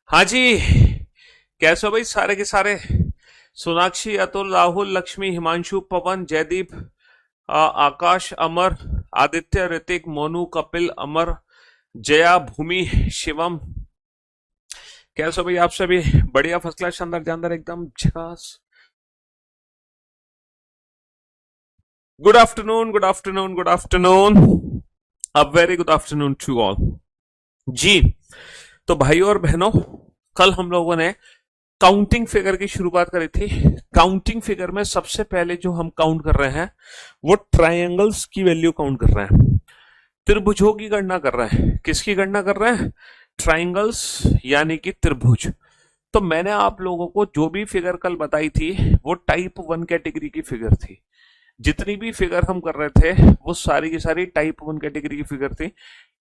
हाँ जी। कैसे हो भाई सारे के सारे? सोनाक्षी, अतुल, राहुल, लक्ष्मी, हिमांशु, पवन, जयदीप, आकाश, अमर, आदित्य, ऋतिक, मोनू, कपिल, अमर, जया, भूमि, शिवम। कैसे हो भाई आप सभी? बढ़िया, फर्स्ट क्लास, शानदार जानदार, एकदम झकास। Good afternoon, good afternoon, good afternoon. A very good afternoon to all. जी। तो भाइयों और बहनों, कल हम लोगों ने काउंटिंग फिगर की शुरुआत करी थी। काउंटिंग फिगर में सबसे पहले जो हम काउंट कर रहे हैं वो ट्रायंगल्स की वैल्यू काउंट कर रहे हैं, त्रिभुजों की गणना कर रहे हैं। किसकी गणना कर रहे हैं? ट्रायंगल्स, यानी कि त्रिभुज। तो मैंने आप लोगों को जो भी फिगर कल बताई थी वो टाइप वन कैटेगरी की फिगर थी। जितनी भी फिगर हम कर रहे थे वो सारी की सारी टाइप वन कैटेगरी की फिगर थी।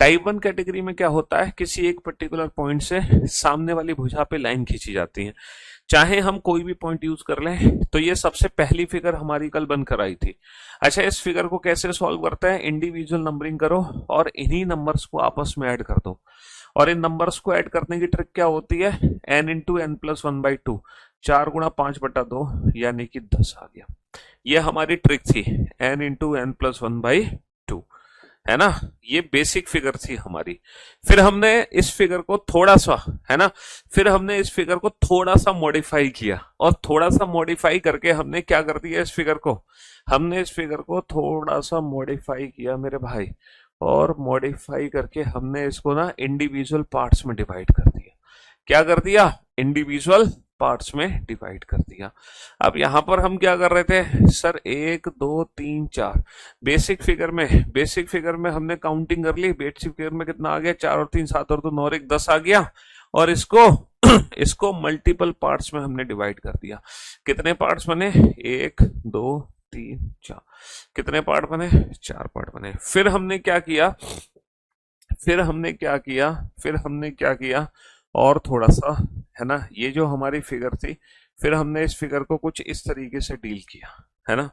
टाइप वन कैटेगरी में क्या होता है, किसी एक पर्टिकुलर पॉइंट से सामने वाली भुजा पे लाइन खींची जाती है। चाहे हम कोई भी पॉइंट यूज कर लें। तो ये सबसे पहली फिगर हमारी कल बनकर आई थी। अच्छा, इस फिगर को कैसे सॉल्व करते हैं? इंडिविजुअल नंबरिंग करो और इन्हीं नंबर्स को आपस में ऐड कर दो। और इन नंबर्स को ऐड करने की ट्रिक क्या होती है? N into n plus one by two, 4 गुणा 5/2, यानी कि 10 आ गया। ये हमारी ट्रिक थी, n into n plus one by two, है ना। ये बेसिक फिगर थी हमारी। फिर हमने इस फिगर को थोड़ा सा, है ना, फिर हमने इस फिगर को थोड़ा सा मॉडिफाई किया। और थोड़ा सा मॉडिफाई करके हमने क्या कर दिया, इस फिगर को, हमने इस फिगर को थोड़ा सा मॉडिफाई किया मेरे भाई। और मॉडिफाई करके हमने इसको ना इंडिविजुअल पार्ट्स में डिवाइड कर दिया। क्या कर दिया? इंडिविजुअल पार्ट्स में डिवाइड कर दिया। अब यहां पर हम क्या कर रहे थे सर? 1 2 3 4। बेसिक फिगर में हमने काउंटिंग कर ली। बेसिक फिगर में कितना आ गया? 4 और 3 7 और 2 9 और 1 10 आ गया। और इसको इसको मल्टीपल पार्ट्स में हमने डिवाइड कर दिया। कितने पार्ट्स बने? 1 2 3 4। कितने पार्ट बने? 4 पार्ट बने। फिर हमने क्या किया? और थोड़ा सा, है ना, ये जो हमारी फिगर थी, फिर हमने इस फिगर को कुछ इस तरीके से डील किया, है ना।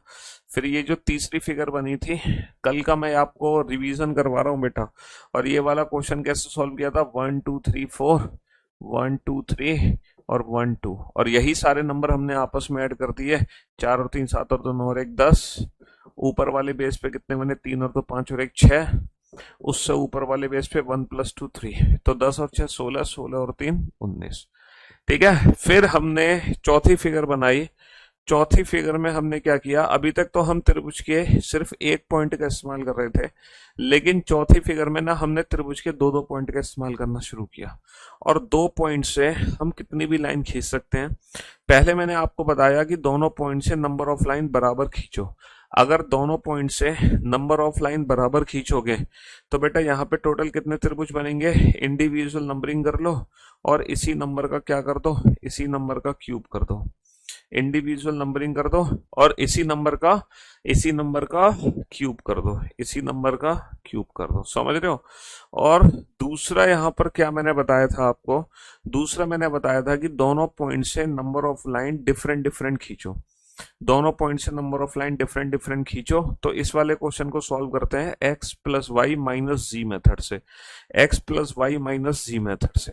फिर ये जो तीसरी फिगर बनी थी, कल का मैं आपको रिवीजन करवा रहा हूं बेटा। और ये वाला क्वेश्चन कैसे सॉल्व किया था? 1 2 3 4, 1 2 3 और 1 2, और यही सारे नंबर हमने आपस में ऐड कर दिए। 4 और 3 7 और 2 9 और 1 10। ऊपर वाले बेस पे कितने बने? 3 और 2 5 और 1 6। उससे ऊपर वाले बेस पे 1 + 2 3। तो 10 और 6 16, 16 और 3 19। ठीक है। फिर हमने चौथी फिगर बनाई। चौथी फिगर में हमने क्या किया? अभी तक तो हम त्रिभुज के सिर्फ एक पॉइंट का इस्तेमाल कर रहे थे, लेकिन चौथी फिगर में ना हमने त्रिभुज के दो दो पॉइंट का इस्तेमाल करना शुरू किया। और दो पॉइंट से हम कितनी भी लाइन खींच सकते हैं। पहले मैंने आपको बताया कि दोनों पॉइंट से नंबर ऑफ लाइन बराबर खींचो। अगर दोनों पॉइंट से नंबर ऑफ लाइन बराबर खींचोगे तो बेटा यहाँ पे टोटल कितने त्रिभुज बनेंगे? इंडिविजुअल नंबरिंग कर लो और इसी नंबर का क्या कर दो? इसी नंबर का क्यूब कर दो। इंडिविजुअल नंबरिंग कर दो और इसी नंबर का क्यूब कर दो। इसी नंबर का क्यूब कर दो। समझ रहे हो? और दूसरा यहाँ पर क्या मैंने बताया था आपको? दूसरा मैंने बताया था कि दोनों पॉइंट से number of line different different खींचो। दोनों पॉइंट से number of line different different खींचो। तो इस वाले क्वेश्चन को सॉल्व करते हैं एक्स प्लस वाई माइनस जी मेथड से। एक्स प्लस वाई माइनस जी मेथड से।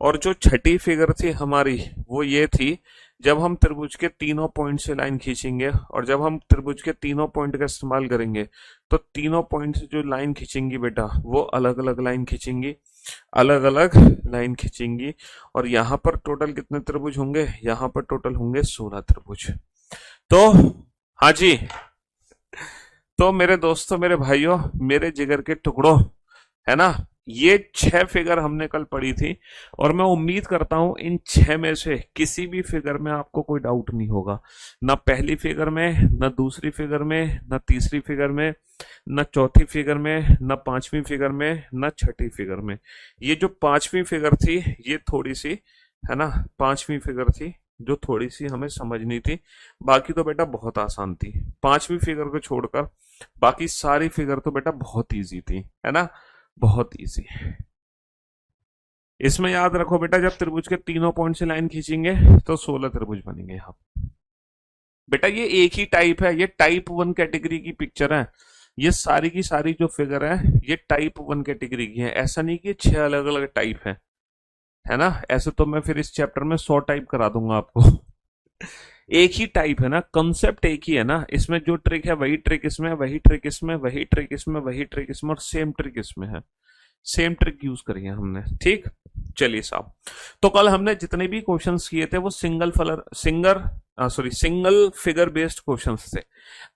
और जो छठी फिगर थी हमारी वो ये थी, जब हम त्रिभुज के तीनों पॉइंट से लाइन खींचेंगे और जब हम त्रिभुज के तीनों पॉइंट का इस्तेमाल करेंगे तो तीनों पॉइंट से जो लाइन खींचेंगी बेटा वो अलग अलग लाइन खींचेंगी, अलग अलग लाइन खींचेंगी। और यहाँ पर टोटल कितने त्रिभुज होंगे? यहाँ पर टोटल होंगे 16 त्रिभुज। तो हाँ जी, तो मेरे दोस्तों, मेरे भाइयों, मेरे जिगर के टुकड़ों, है ना, ये 6 फिगर हमने कल पढ़ी थी। और मैं उम्मीद करता हूं इन 6 में से किसी भी फिगर में आपको कोई डाउट नहीं होगा। ना पहली फिगर में, ना दूसरी फिगर में, ना तीसरी फिगर में, ना चौथी फिगर में, ना पांचवी फिगर में, ना छठी फिगर में। ये जो पांचवी फिगर थी ये थोड़ी सी, है ना, पांचवी फिगर थी जो थोड़ी सी हमें समझनी थी। बाकी तो बेटा बहुत आसान थी। पांचवी फिगर को छोड़कर बाकी सारी फिगर तो बेटा बहुत इजी थी, है ना, बहुत इजी। इसमें याद रखो बेटा, जब त्रिभुज के तीनों पॉइंट से लाइन खींचेंगे तो 16 त्रिभुज बनेंगे यहाँ। बेटा ये एक ही टाइप है, ये टाइप वन कैटेगरी की पिक्चर है। ये सारी की सारी जो फिगर है ये टाइप वन कैटेगरी की है। ऐसा नहीं कि 6 अलग अलग टाइप है ना। ऐसे तो मैं फिर इस चैप्टर में 100 टाइप करा दूंगा आपको। एक ही टाइप है ना, कंसेप्ट एक ही है ना, इसमें जो ट्रिक है वही ट्रिक इसमें, वही ट्रिक इसमें, वही ट्रिक इसमें, वही ट्रिक इसमें, और सेम ट्रिक इसमें है। सेम ट्रिक यूज करी है हमने, ठीक। चलिए साहब, तो कल हमने जितने भी क्वेश्चंस किए थे वो सिंगल फिगर बेस्ड क्वेश्चंस थे।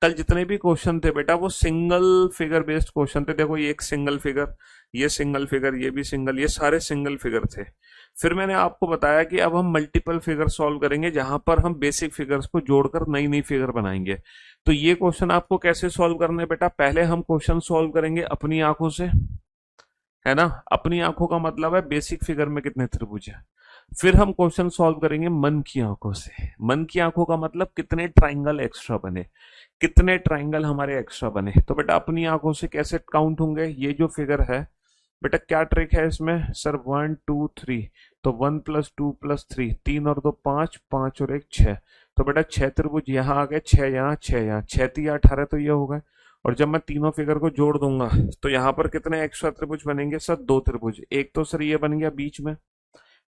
कल जितने भी क्वेश्चन थे बेटा वो सिंगल फिगर बेस्ड क्वेश्चन थे। देखो ये एक सिंगल फिगर, ये सिंगल फिगर, ये भी सिंगल, ये सारे सिंगल फिगर थे। फिर मैंने आपको बताया कि अब हम मल्टीपल फिगर सॉल्व करेंगे, जहां पर हम बेसिक फिगर्स को जोड़कर नई नई फिगर बनाएंगे। तो ये क्वेश्चन आपको कैसे सॉल्व करने बेटा, पहले हम क्वेश्चन सॉल्व करेंगे अपनी आंखों से, है ना। अपनी आंखों का मतलब है बेसिक फिगर में कितने त्रिभुज है। फिर हम क्वेश्चन सॉल्व करेंगे मन की आंखों से। मन की आंखों का मतलब कितने ट्राइंगल एक्स्ट्रा बने, कितने ट्राइंगल हमारे एक्स्ट्रा बने। तो बेटा अपनी आंखों से कैसे काउंट होंगे, ये जो फिगर है बेटा क्या ट्रिक है इसमें सर, 1 2 3, तो 1 + 2 + 3, 3 और 2 5, 5 और 1 6। तो बेटा 6 त्रिभुज यहाँ आ गए, 6 यहाँ, 6 यहाँ, 6 3 18, तो ये हो गए। और जब मैं तीनों फिगर को जोड़ दूंगा तो यहाँ पर कितने एक्स्ट्रा त्रिभुज बनेंगे सर, 2 त्रिभुज। एक तो सर ये बन गया बीच में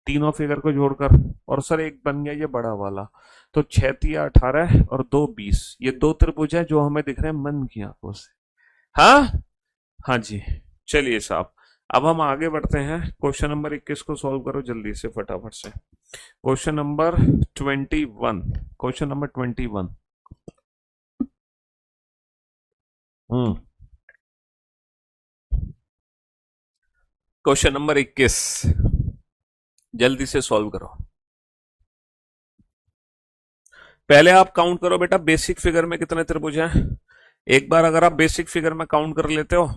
तीनों फिगर को जोड़कर, और सर एक बन गया ये बड़ा वाला। तो 6 3 18 और 2 20, ये 2 त्रिभुज है जो हमें दिख रहे हैं मन की आंखों से। हाँ, हाँ जी। चलिए साहब, अब हम आगे बढ़ते हैं। क्वेश्चन नंबर 21 को सॉल्व करो जल्दी से, फटाफट से। Question number 21, question number 21। हम्म, क्वेश्चन नंबर 21 जल्दी से सॉल्व करो। पहले आप काउंट करो बेटा बेसिक फिगर में कितने त्रिभुज हैं। एक बार अगर आप बेसिक फिगर में काउंट कर लेते हो,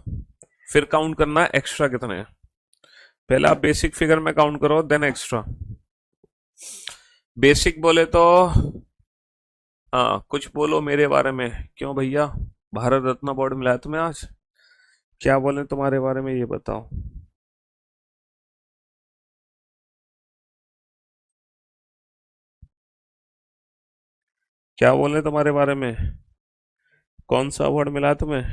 फिर काउंट करना एक्स्ट्रा कितने हैं। पहले आप बेसिक फिगर में काउंट करो, देन एक्स्ट्रा। बेसिक बोले तो हाँ, कुछ बोलो मेरे बारे में। क्यों भैया, भारत रत्न अवार्ड मिला है तुम्हें आज? क्या बोले तुम्हारे बारे में ये बताओ। क्या बोले तुम्हारे बारे में, कौन सा अवार्ड मिला है तुम्हें?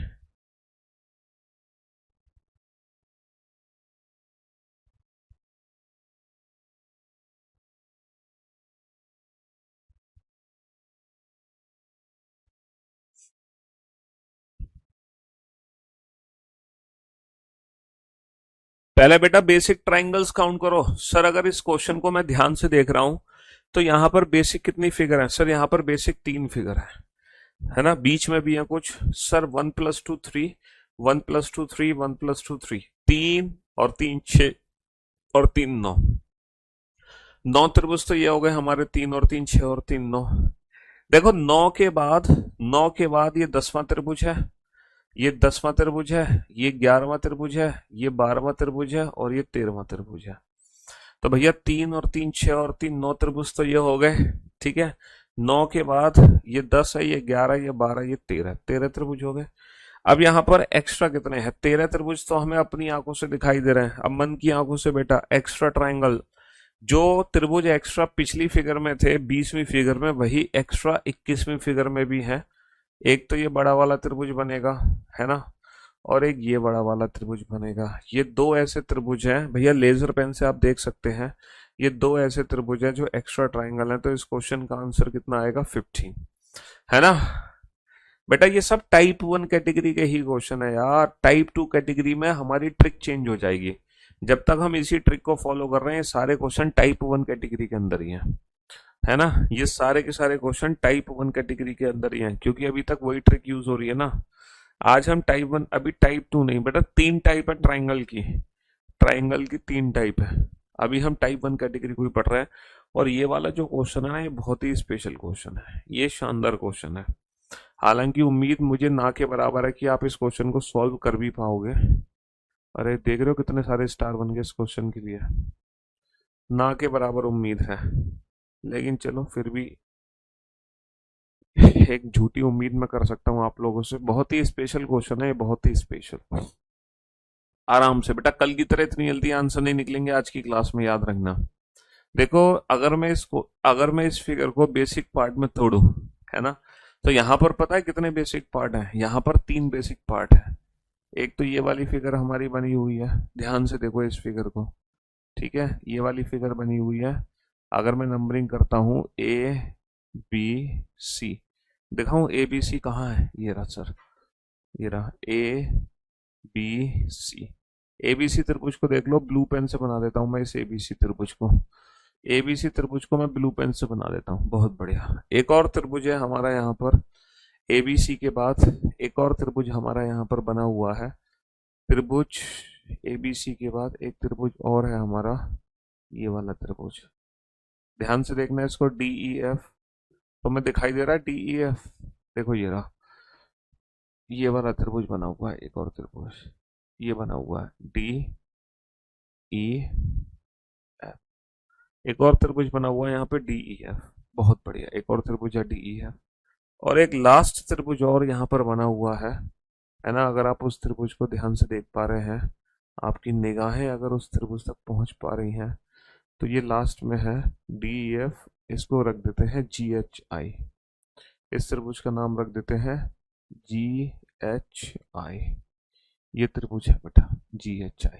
पहले बेटा बेसिक ट्राइंगल्स काउंट करो। सर अगर इस क्वेश्चन को मैं ध्यान से देख रहा हूं तो यहाँ पर बेसिक कितनी फिगर है सर, यहाँ पर बेसिक 3 फिगर है ना। बीच में भी है कुछ सर, 1 + 2 3, 1 + 2 3, 1 + 2 3, 3 और 3 6 और 3 9, 9 त्रिभुज तो ये हो गए हमारे, 3 और 3 6 और 3 9। देखो 9 के बाद ये 10वां त्रिभुज है, ये 10वां त्रिभुज है, ये 11वां त्रिभुज है, ये 12वां त्रिभुज है, और ये 13वां त्रिभुज है। तो भैया 3 और 3 6 और 3 9 त्रिभुज तो ये हो गए, ठीक है। 9 के बाद ये 10 है, ये 11, ये 12, ये 13, 13 त्रिभुज हो गए। अब यहाँ पर एक्स्ट्रा कितने हैं, 13 त्रिभुज तो हमें अपनी आंखों से दिखाई दे रहे हैं। अब मन की आंखों से बेटा एक्स्ट्रा ट्राइंगल, जो त्रिभुज एक्स्ट्रा पिछली फिगर में थे 20वीं फिगर में, वही एक्स्ट्रा 21वीं फिगर में भी है। एक तो ये बड़ा वाला त्रिभुज बनेगा, है ना, और एक ये बड़ा वाला त्रिभुज बनेगा। ये दो ऐसे त्रिभुज हैं भैया, लेजर पेन से आप देख सकते हैं, ये दो ऐसे त्रिभुज हैं जो एक्स्ट्रा ट्राइंगल हैं। तो इस क्वेश्चन का आंसर कितना आएगा, 15, है ना। बेटा ये सब टाइप 1 कैटेगरी के ही क्वेश्चन है यार, टाइप 2 कैटेगरी में हमारी ट्रिक चेंज हो जाएगी। जब तक हम इसी ट्रिक को फॉलो कर रहे हैं, सारे क्वेश्चन टाइप 1 कैटेगरी के अंदर ही हैं, है ना। ये सारे के सारे क्वेश्चन टाइप 1 कैटेगरी के अंदर ही हैं, क्योंकि अभी तक वही ट्रिक यूज हो रही है ना। आज हम टाइप 1, अभी टाइप 2 नहीं बेटा, 3 टाइप है ट्राइंगल की, ट्राइंगल की 3 टाइप है। अभी हम टाइप 1 कैटेगरी को ही पढ़ रहे हैं। और ये वाला जो क्वेश्चन है ना, ये बहुत ही स्पेशल क्वेश्चन है, ये शानदार क्वेश्चन है। हालांकि उम्मीद मुझे ना के बराबर है कि आप इस क्वेश्चन को सॉल्व कर भी पाओगे। अरे देख रहे हो कितने सारे स्टार बन गए इस क्वेश्चन के लिए, ना के बराबर उम्मीद है। लेकिन चलो फिर भी एक झूठी उम्मीद मैं कर सकता हूँ आप लोगों से। बहुत ही स्पेशल क्वेश्चन है ये, बहुत ही स्पेशल। आराम से बेटा, कल की तरह इतनी जल्दी आंसर नहीं निकलेंगे आज की क्लास में, याद रखना। देखो अगर मैं इस फिगर को बेसिक पार्ट में तोड़ू, है ना, तो यहाँ पर पता है कितने बेसिक पार्ट हैं, यहाँ पर 3 बेसिक पार्ट है। एक तो ये वाली फिगर हमारी बनी हुई है, ध्यान से देखो इस फिगर को, ठीक है, ये वाली फिगर बनी हुई है। अगर मैं नंबरिंग करता हूँ ए बी सी, दिखाऊं ए बी सी कहाँ है, ये रहा सर, ये रहा ए बी सी। एबीसी त्रिभुज को देख लो, ब्लू पेन से बना देता हूं मैं इस एबीसी त्रिभुज को। एबीसी त्रिभुज को मैं ब्लू पेन से बना देता हूं, बहुत बढ़िया। एक और त्रिभुज है हमारा यहाँ पर, एबीसी के बाद एक और त्रिभुज हमारा यहाँ पर बना हुआ है। त्रिभुज एबीसी के बाद एक त्रिभुज और है हमारा, ये वाला त्रिभुज। ध्यान से देखना इसको, डीई एफ। तो मैं दिखाई दे रहा है डीई एफ, देखो ये रहा, ये वाला त्रिभुज बना हुआ है। एक और त्रिभुज ये बना हुआ है, डी ई एफ। एक और त्रिभुज बना हुआ है यहाँ पे डीई एफ, बहुत बढ़िया। एक और त्रिभुज है डीई एफ, और एक लास्ट त्रिभुज और यहाँ पर बना हुआ है ना। अगर आप उस त्रिभुज को ध्यान से देख पा रहे हैं, आपकी निगाहें अगर उस त्रिभुज तक पहुंच पा रही हैं, तो ये लास्ट में है डी एफ। इसको रख देते हैं जी एच आई, इस त्रिभुज का नाम रख देते हैं जी एच आई। ये त्रिभुज है बेटा जी H I,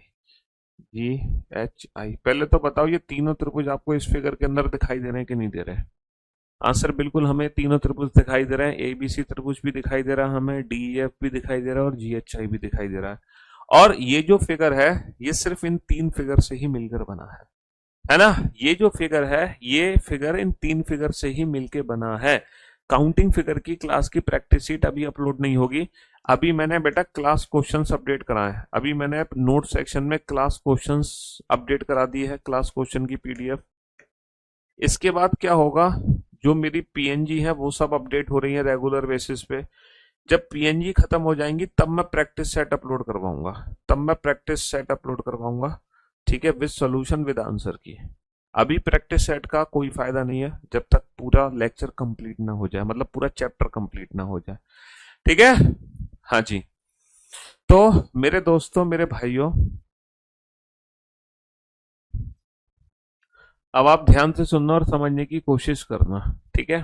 ji H I. पहले तो बताओ ये तीनों त्रिभुज आपको इस फिगर के अंदर दिखाई दे रहे हैं कि नहीं दे रहे हैं? आंसर बिल्कुल, हमें तीनों त्रिभुज दिखाई दे रहे हैं। एबीसी त्रिभुज भी दिखाई दे रहा है हमें, डीएफ भी दिखाई दे रहा है, और जीएचआई भी दिखाई दे रहा है। और ये जो फिगर है ये सिर्फ इन तीन फिगर से ही मिलकर बना है ना। ये जो फिगर है ये फिगर इन तीन फिगर से ही मिलकर बना है। काउंटिंग फिगर की क्लास की प्रैक्टिस शीट अभी अपलोड नहीं होगी। अभी मैंने बेटा क्लास क्वेश्चंस अपडेट कराए हैं, अभी मैंने नोट सेक्शन में क्लास क्वेश्चंस अपडेट करा दी है, क्लास क्वेश्चन की पीडीएफ। इसके बाद क्या होगा, जो मेरी पीएनजी है वो सब अपडेट हो रही है रेगुलर बेसिस पे। जब पीएनजी खत्म हो जाएंगी तब मैं प्रैक्टिस सेट अपलोड करवाऊंगा, तब मैं प्रैक्टिस सेट अपलोड करवाऊंगा, ठीक है, विद सॉल्यूशन विद आंसर की। अभी प्रैक्टिस सेट का कोई फायदा नहीं है जब तक पूरा लेक्चर कंप्लीट ना हो जाए, मतलब पूरा चैप्टर कंप्लीट ना हो जाए, ठीक है। हाँ जी, तो मेरे दोस्तों, मेरे भाइयों, अब आप ध्यान से सुनना और समझने की कोशिश करना, ठीक है।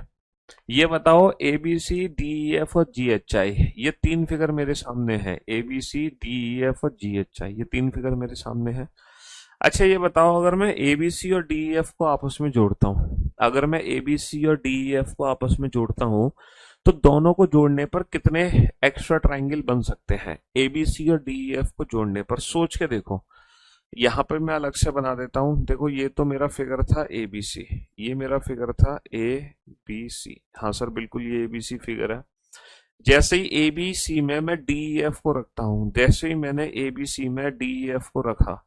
ये बताओ A B C D E F और जी एच आई, ये तीन फिगर मेरे सामने है। A B C D E F और जी एच आई, ये तीन फिगर मेरे सामने है। अच्छा ये बताओ, अगर मैं ए बी सी और डी ई एफ को आपस में जोड़ता हूँ, अगर मैं ए बी सी और डी ई एफ को आपस में जोड़ता हूँ, तो दोनों को जोड़ने पर कितने एक्स्ट्रा ट्राइंगल बन सकते हैं? ए बी सी और डी ई एफ को जोड़ने पर सोच के देखो। यहाँ पर मैं अलग से बना देता हूँ, देखो ये तो मेरा फिगर था ए बी सी, ये मेरा फिगर था ए बी सी। हाँ सर बिल्कुल, ये ए बी सी फिगर है। जैसे ही ए बी सी में मैं डी ई एफ को रखता हूँ, जैसे ही मैंने ए बी सी में डी ई एफ को रखा,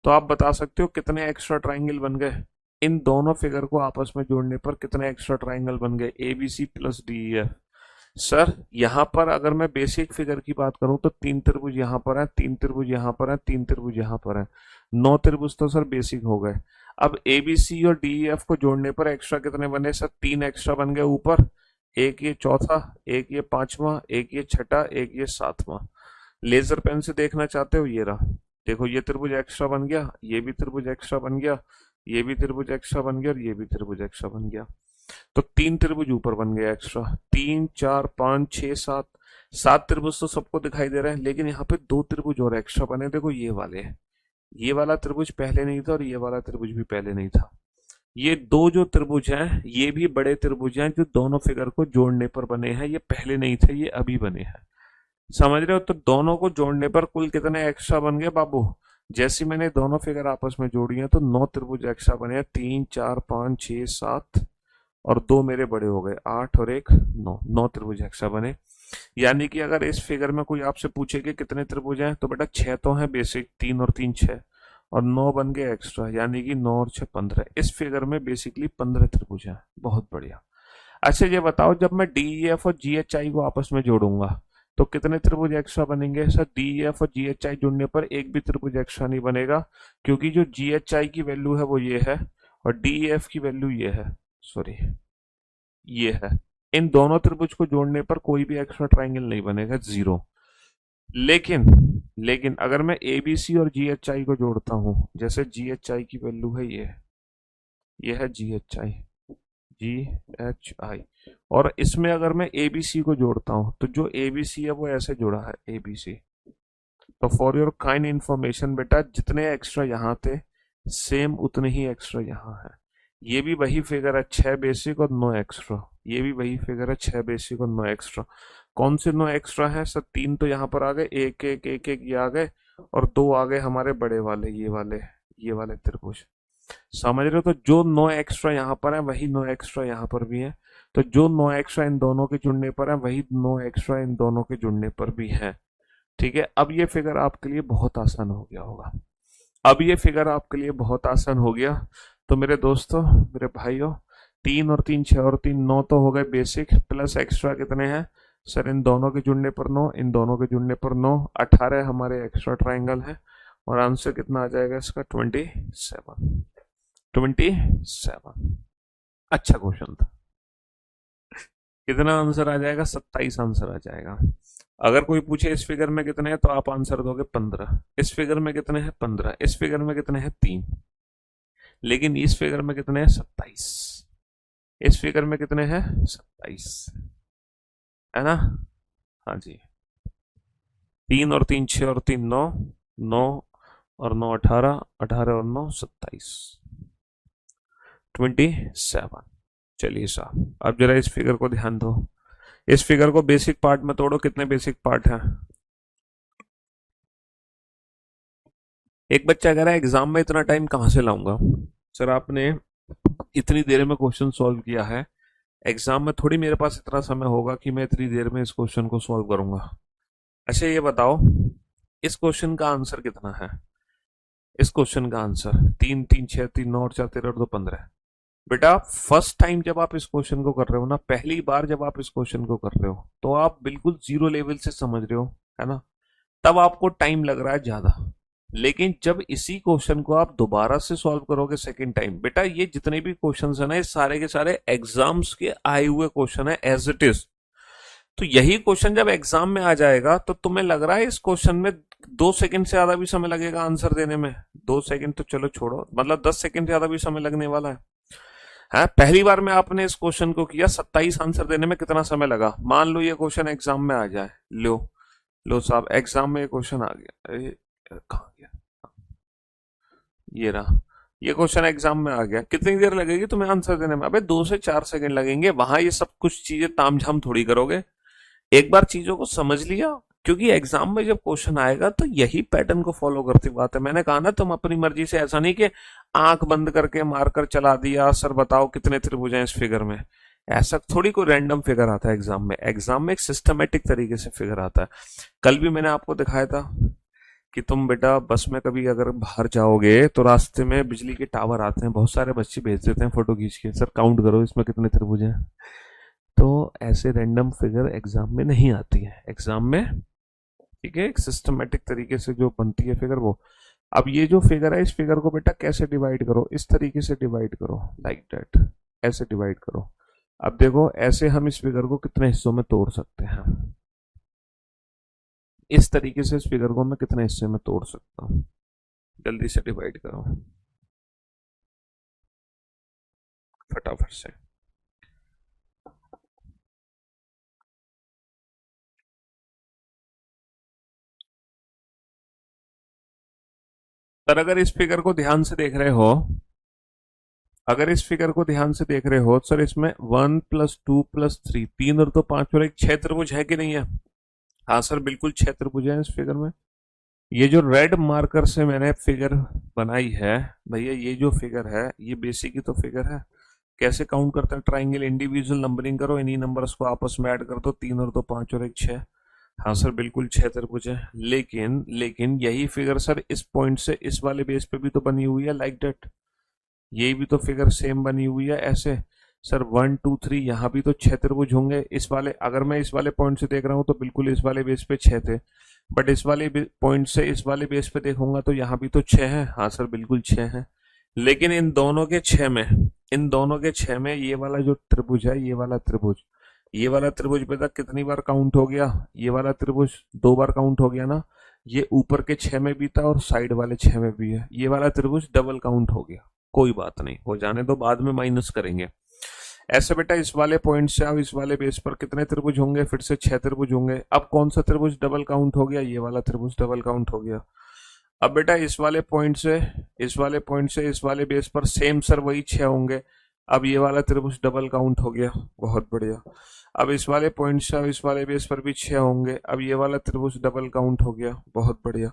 तो आप बता सकते हो कितने एक्स्ट्रा ट्राइंगल बन गए? इन दोनों फिगर को आपस में जोड़ने पर कितने एक्स्ट्रा ट्राइंगल बन गए? A B C plus D E F. Sir यहाँ पर अगर मैं बेसिक फिगर की बात करूं तो तीन त्रिभुज यहाँ पर है, तीन त्रिभुज यहाँ पर है, तीन त्रिभुज यहाँ पर है, 9 त्रिभुज तो सर बेसिक हो गए। अब ए बी सी और डी एफ को जोड़ने पर एक्स्ट्रा कितने बने सर? तीन एक्स्ट्रा बन गए ऊपर, एक ये चौथा, एक ये पांचवा, एक ये छठा, एक ये सातवां। लेजर पेन से देखना चाहते हो, ये रहा, देखो ये त्रिभुज एक्स्ट्रा बन गया, ये भी त्रिभुज एक्स्ट्रा बन गया, ये भी त्रिभुज एक्स्ट्रा बन गया, और ये भी त्रिभुज एक्स्ट्रा बन गया। तो तीन त्रिभुज ऊपर बन गए एक्स्ट्रा, 3 4 5 6 7, 7 त्रिभुज तो सबको दिखाई दे रहे हैं, लेकिन यहाँ पे दो त्रिभुज और एक्स्ट्रा बने, देखो ये वाले हैं। ये वाला त्रिभुज पहले नहीं था और ये वाला त्रिभुज भी पहले नहीं था। ये दो जो त्रिभुज हैं ये भी बड़े त्रिभुज हैं जो दोनों फिगर को जोड़ने पर बने हैं, ये पहले नहीं थे, ये अभी बने हैं, समझ रहे हो? तो दोनों को जोड़ने पर कुल कितने एक्स्ट्रा बन गए बाबू? जैसे मैंने दोनों फिगर आपस में जोड़ी हैं तो 9 त्रिभुज एक्स्ट्रा बने हैं, 3 4 5 6 7, और दो मेरे बड़े हो गए, 8 और 1 9, 9 त्रिभुज एक्स्ट्रा बने। यानी कि अगर इस फिगर में कोई आपसे पूछे कि कितने त्रिभुज हैं, तो बेटा 6 तो हैं बेसिक, 3 और 3 6, और 9 बन गए एक्स्ट्रा, यानी कि 9 और 6 15। इस फिगर में बेसिकली 15 त्रिभुज हैं, बहुत बढ़िया। अच्छा ये बताओ, जब मैं डी एफ और जी एच आई को आपस में जोड़ूंगा तो कितने त्रिभुज एक्स्ट्रा बनेंगे? सर डी एफ और जी एच आई जुड़ने पर एक भी त्रिभुज एक्स्ट्रा नहीं बनेगा, क्योंकि जो जी एच आई की वैल्यू है वो ये है, और डी एफ की वैल्यू ये है, सॉरी ये है। इन दोनों त्रिभुज को जोड़ने पर कोई भी एक्स्ट्रा ट्राइंगल नहीं बनेगा, जीरो। लेकिन लेकिन अगर मैं ए बी सी और जी एच आई को जोड़ता हूं, जैसे जी एच आई की वैल्यू है ये है जी H I, ji H I, और इसमें अगर मैं ए बी सी को जोड़ता हूं तो जो ए बी सी है वो ऐसे जुड़ा है ए बी सी। तो फॉर योर काइंड इंफॉर्मेशन बेटा, जितने एक्स्ट्रा यहाँ थे सेम उतने ही एक्स्ट्रा यहाँ है। ये भी वही फिगर है 6 बेसिक और 9 एक्स्ट्रा, ये भी वही फिगर है 6 बेसिक और 9 एक्स्ट्रा। कौन से 9 एक्स्ट्रा है सर? 3 तो यहाँ पर आ गए, एक एक एक एक ये आ गए, और 2 आ गए हमारे बड़े वाले, ये वाले त्रिभुज। समझ रहे हो? तो जो 9 एक्स्ट्रा यहाँ पर है वही 9 एक्स्ट्रा यहाँ पर भी है। तो जो 9 एक्स्ट्रा इन दोनों के जुड़ने पर है वही 9 एक्स्ट्रा इन दोनों के जुड़ने पर भी है। ठीक है, अब ये फिगर आपके लिए बहुत आसान हो गया होगा। अब ये फिगर आपके लिए बहुत आसान हो गया। तो मेरे दोस्तों, मेरे भाइयों, 3 और 3 6 और 3 9 तो हो गए बेसिक, प्लस एक्स्ट्रा कितने हैं सर? इन दोनों के जुड़ने पर 9, इन दोनों के जुड़ने पर 9, 18 हमारे एक्स्ट्रा ट्राइंगल है। और आंसर कितना आ जाएगा इसका? 27। 27। अच्छा क्वेश्चन था। कितना आंसर आ जाएगा? 27 आंसर आ जाएगा। अगर कोई पूछे इस फिगर में कितने हैं तो आप आंसर दोगे 15। इस फिगर में कितने हैं? 15। इस फिगर में कितने हैं? 3। लेकिन इस फिगर में कितने हैं? 27। इस फिगर में कितने हैं? 27, है ना? हाँ जी। 3 और 3 6 और 3 9, 9 और 9 18, 18 और 9 27, 27। चलिए साहब, अब जरा इस फिगर को ध्यान दो। इस फिगर को बेसिक पार्ट में तोड़ो, कितने बेसिक पार्ट हैं? एक बच्चा कह रहा है एग्जाम में इतना टाइम कहाँ से लाऊंगा? सर आपने इतनी देर में क्वेश्चन सॉल्व किया है, एग्जाम में थोड़ी मेरे पास इतना समय होगा कि मैं इतनी देर में इस क्वेश्चन को सॉल्व करूंगा। अच्छा ये बताओ, इस क्वेश्चन का आंसर कितना है? इस क्वेश्चन का आंसर 3 3 6 3 9 और 4 13 और 2 15। बेटा फर्स्ट टाइम जब आप इस क्वेश्चन को कर रहे हो ना, पहली बार जब आप इस क्वेश्चन को कर रहे हो, तो आप बिल्कुल जीरो लेवल से समझ रहे हो, है ना? तब आपको टाइम लग रहा है ज्यादा। लेकिन जब इसी क्वेश्चन को आप दोबारा से सॉल्व करोगे सेकंड टाइम, बेटा ये जितने भी क्वेश्चंस है ना, ये सारे के सारे एग्जाम्स के आए हुए क्वेश्चन है एज इट इज। तो यही क्वेश्चन जब एग्जाम में आ जाएगा तो तुम्हें लग रहा है इस क्वेश्चन में 2 सेकंड से ज्यादा भी समय लगेगा आंसर देने में? 2 सेकंड तो चलो छोड़ो, मतलब 10 सेकंड से ज्यादा भी समय लगने वाला है। हाँ, पहली बार में आपने इस क्वेश्चन को किया, 27 आंसर देने में कितना समय लगा? मान लो ये क्वेश्चन एग्जाम में आ जाए, लो लो साहब एग्जाम में ये क्वेश्चन आ गया, कहाँ गया? ये रहा, ये क्वेश्चन एग्जाम में आ गया, कितनी देर लगेगी तुम्हें आंसर देने में? अबे 2 से 4 सेकंड लगेंगे। वहां ये सब कुछ चीजें तामझाम थोड़ी करोगे, एक बार चीजों को समझ लिया। क्योंकि एग्जाम में जब क्वेश्चन आएगा तो यही पैटर्न को फॉलो करती बात है। मैंने कहा ना, तुम अपनी मर्जी से, ऐसा नहीं कि आंख बंद करके मारकर चला दिया, सर बताओ कितने त्रिभुज हैं इस फिगर में। ऐसा थोड़ी कोई रैंडम फिगर आता है एग्जाम में। एग्जाम में एक सिस्टमेटिक तरीके से फिगर आता है। कल भी मैंने आपको दिखाया था कि तुम बेटा बस में कभी अगर बाहर जाओगे तो रास्ते में बिजली के टावर आते हैं, बहुत सारे बच्चे भेज देते हैं फोटो खींच के, सर काउंट करो इसमें कितने त्रिभुज हैं। तो ऐसे रैंडम फिगर एग्जाम में नहीं आती है। एग्जाम में ठीक है, एक सिस्टमेटिक तरीके से जो बनती है फिगर वो। अब ये जो फिगर है, इस फिगर को बेटा कैसे डिवाइड करो? इस तरीके से डिवाइड करो, लाइक दैट, ऐसे डिवाइड करो। अब देखो ऐसे हम इस फिगर को कितने हिस्सों में तोड़ सकते हैं? इस तरीके से इस फिगर को मैं कितने हिस्से में तोड़ सकता हूँ? जल्दी से डिवाइड करो फटाफट से। पर अगर इस फिगर को ध्यान से देख रहे हो, अगर इस फिगर को ध्यान से देख रहे हो सर, इसमें 1 + 2 + 3, 3 और 2 5 और 1 6 त्रिभुज है कि नहीं है? हाँ सर बिल्कुल 6 त्रिभुज है इस फिगर में। ये जो रेड मार्कर से मैंने फिगर बनाई है भैया, ये जो फिगर है ये बेसिक ही तो फिगर है। कैसे काउंट करते हैं ट्राइंगल? इंडिविजुअल नंबरिंग करो, इन्हीं नंबर्स को आपस में ऐड कर दो, 3 और 2 5 और 1 6। हाँ सर बिल्कुल 6 त्रिभुज है। लेकिन यही फिगर सर इस पॉइंट से इस वाले बेस पे भी तो बनी हुई है, लाइक दैट। ये भी तो फिगर सेम बनी हुई है ऐसे। सर 1 2 3 यहाँ भी तो 6 त्रिभुज होंगे इस वाले, अगर मैं इस वाले पॉइंट से देख रहा हूँ तो बिल्कुल इस वाले बेस पे 6 थे। बट इस वाले पॉइंट से इस वाले बेस पे देखूंगा तो यहाँ भी तो 6 है। हाँ सर बिल्कुल 6 है। लेकिन इन दोनों के 6 में, इन दोनों के 6 में ये वाला जो त्रिभुज है, ये वाला त्रिभुज, ये वाला त्रिभुज पे तक कितनी बार काउंट हो गया? ये वाला त्रिभुज 2 बार काउंट हो गया ना। ये ऊपर के 6 में भी था और साइड वाले 6 में भी है। ये वाला त्रिभुज डबल काउंट हो गया। कोई बात नहीं, हो जाने दो, बाद में माइनस करेंगे। ऐसे बेटा इस वाले पॉइंट से अब इस वाले बेस पर कितने त्रिभुज होंगे? फिर से 6 त्रिभुज होंगे। अब कौन सा त्रिभुज डबल काउंट हो गया? ये वाला त्रिभुज डबल काउंट हो गया। अब बेटा इस वाले पॉइंट से इस वाले पॉइंट से इस वाले बेस पर सेम सर वही 6 होंगे। अब ये वाला त्रिभुज डबल काउंट हो गया, बहुत बढ़िया। अब इस वाले पॉइंट से अब इस वाले बेस पर भी 6 होंगे, अब ये वाला त्रिभुज डबल काउंट हो गया, बहुत बढ़िया।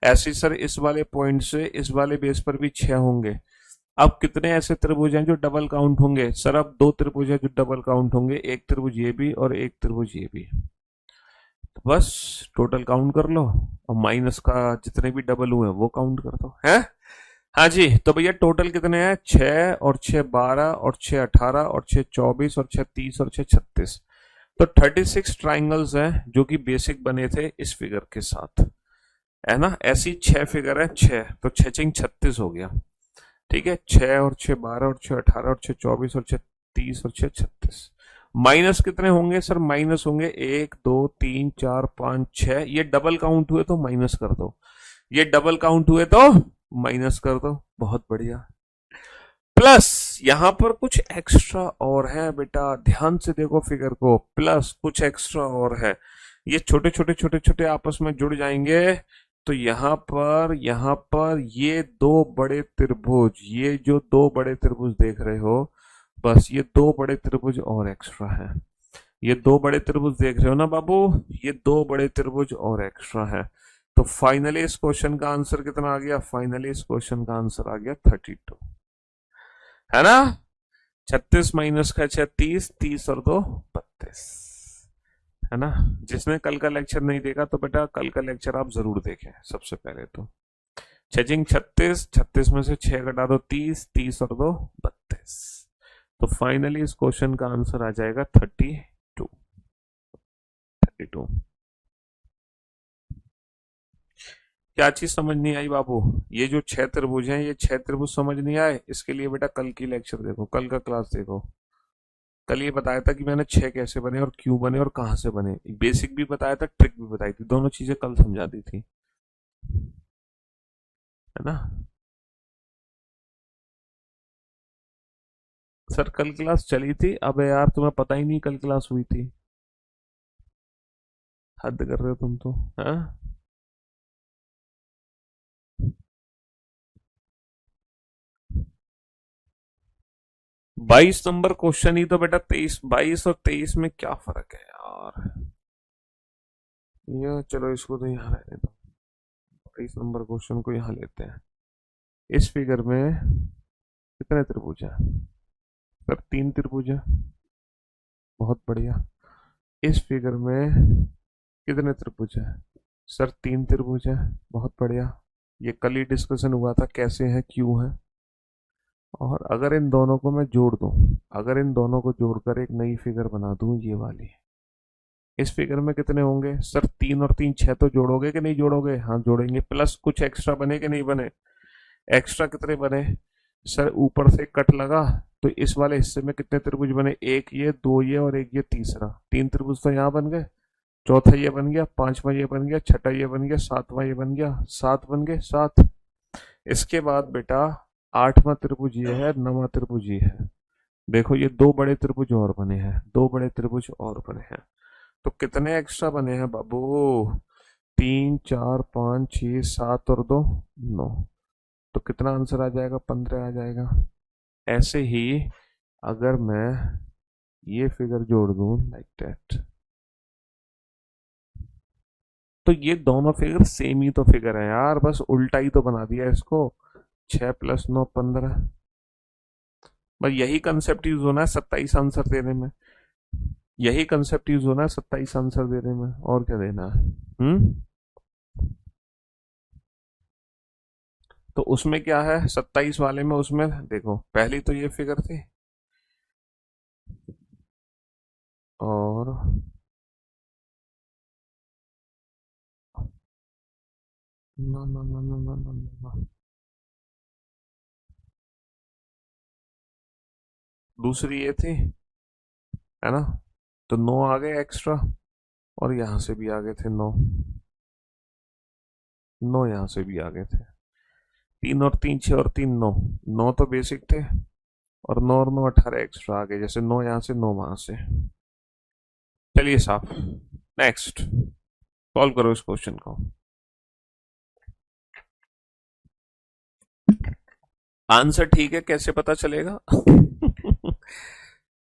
ऐसे ही सर इस वाले पॉइंट से इस वाले बेस पर भी 6 होंगे। अब कितने ऐसे त्रिभुज हैं जो डबल काउंट होंगे? सर अब 2 त्रिभुज हैं जो डबल काउंट होंगे, एक त्रिभुज ये भी और एक त्रिभुज ये भी। तो बस टोटल काउंट कर लो और माइनस का जितने भी डबल हुए वो काउंट कर दो, है। हाँ जी, तो भैया टोटल कितने हैं? 6 और 6 12 और 6 18 और 6 24 और 6 30 और 6 36। तो 36 ट्राइंगल्स हैं जो कि बेसिक बने थे इस फिगर के साथ, है ना। ऐसी 6 फिगर है, 6 तो 6 6 36 हो गया। ठीक है, 6 और 6 12 और 6 18 और 6 24 और 6 30 और 6 36। माइनस कितने होंगे सर? माइनस होंगे 1 2 3 4 5 6। ये डबल काउंट हुए तो माइनस कर दो, ये डबल काउंट हुए तो माइनस कर दो, बहुत बढ़िया। प्लस यहां पर कुछ एक्स्ट्रा और है बेटा, ध्यान से देखो फिगर को, प्लस कुछ एक्स्ट्रा और है। ये छोटे छोटे छोटे छोटे आपस में जुड़ जाएंगे। तो यहां पर ये दो बड़े त्रिभुज, ये जो दो बड़े त्रिभुज देख रहे हो, बस ये दो बड़े त्रिभुज और एक्स्ट्रा है। ये दो बड़े त्रिभुज देख रहे हो ना बाबू, ये दो बड़े त्रिभुज और एक्स्ट्रा है। तो फाइनली इस क्वेश्चन का आंसर कितना आ गया? फाइनली इस क्वेश्चन का आंसर आ गया 32, है ना। 36 माइनस का 6 30, 30 और 2 32, है ना। जिसने कल का लेक्चर नहीं देखा तो बेटा कल का लेक्चर आप जरूर देखें। सबसे पहले तो 6 36, 36 में से 6 घटा दो 30, 30 और 2 32। तो फाइनली इस क्वेश्चन का आंसर आ जाएगा 32, 32। क्या चीज समझ नहीं आई बाबू? ये जो 6 त्रिभुज हैं, ये 6 त्रिभुज समझ नहीं आए? इसके लिए बेटा कल की लेक्चर देखो, कल का क्लास देखो। कल ये बताया था कि मैंने 6 कैसे बने और क्यों बने और कहां से बने, बेसिक भी बताया था, ट्रिक भी बताई थी, दोनों चीजें कल समझा दी थी, है ना। सर कल क्लास चली थी? अबे यार तुम्हें पता ही नहीं कल क्लास हुई थी, हद कर रहे हो तुम तो, हाँ। 22 नंबर क्वेश्चन ही तो बेटा, 23 22 और 23 में क्या फर्क है यार। ये चलो इसको तो यहाँ रहने दो, 23 नंबर क्वेश्चन को यहाँ लेते हैं। इस फिगर में कितने त्रिभुज है? सर 3 त्रिभुज है, बहुत बढ़िया। इस फिगर में कितने त्रिभुज है? सर 3 त्रिभुज है, बहुत बढ़िया। ये कल ही डिस्कशन हुआ था कैसे है क्यों है। और अगर इन दोनों को मैं जोड़ दूं, अगर इन दोनों को जोड़कर एक नई फिगर बना दूं, ये वाली, इस फिगर में कितने होंगे? सर 3 और 3 6 तो जोड़ोगे कि नहीं जोड़ोगे? हाँ जोड़ेंगे। प्लस कुछ एक्स्ट्रा बने कि नहीं बने? एक्स्ट्रा कितने बने? सर ऊपर से कट लगा तो इस वाले हिस्से में कितने त्रिभुज बने? एक ये, दो ये और एक ये तीसरा, 3 त्रिभुज तो यहाँ बन गए। चौथा ये बन गया, पांचवा ये बन गया, छठा ये बन गया, सातवां ये बन गया, 7 बन गए, 7। इसके बाद बेटा 8वां त्रिभुज ये है, 9वां त्रिभुज ये है। देखो ये दो बड़े त्रिभुज और बने हैं, दो बड़े त्रिभुज और बने हैं। तो कितने एक्स्ट्रा बने हैं बाबू? 3 4 5 6 7 और 2 9। तो कितना आंसर आ जाएगा? 15 आ जाएगा। ऐसे ही अगर मैं ये फिगर जोड़ दूं लाइक दैट, तो ये दोनों फिगर सेम ही तो फिगर है यार, बस उल्टा ही तो बना दिया इसको। 6 + 9 15। बस यही कंसेप्ट यूज होना है 27 आंसर देने में, यही कंसेप्ट यूज होना है 27 आंसर देने में, और क्या देना है। हम्म। तो उसमें क्या है 27 वाले में? उसमें देखो पहली तो ये फिगर थी, और ना ना ना ना ना ना ना, दूसरी ये थी, है ना। तो 9 आ गए एक्स्ट्रा, और यहां से भी आ गए थे 9, 9 यहां से भी आ गए थे। 3 और 3 6 और 3 9, 9 तो बेसिक थे, और 9 और 9 18 एक्स्ट्रा आ गए, जैसे 9 यहां से 9 वहां से। चलिए साहब, नेक्स्ट सॉल्व करो इस क्वेश्चन को। आंसर ठीक है, कैसे पता चलेगा?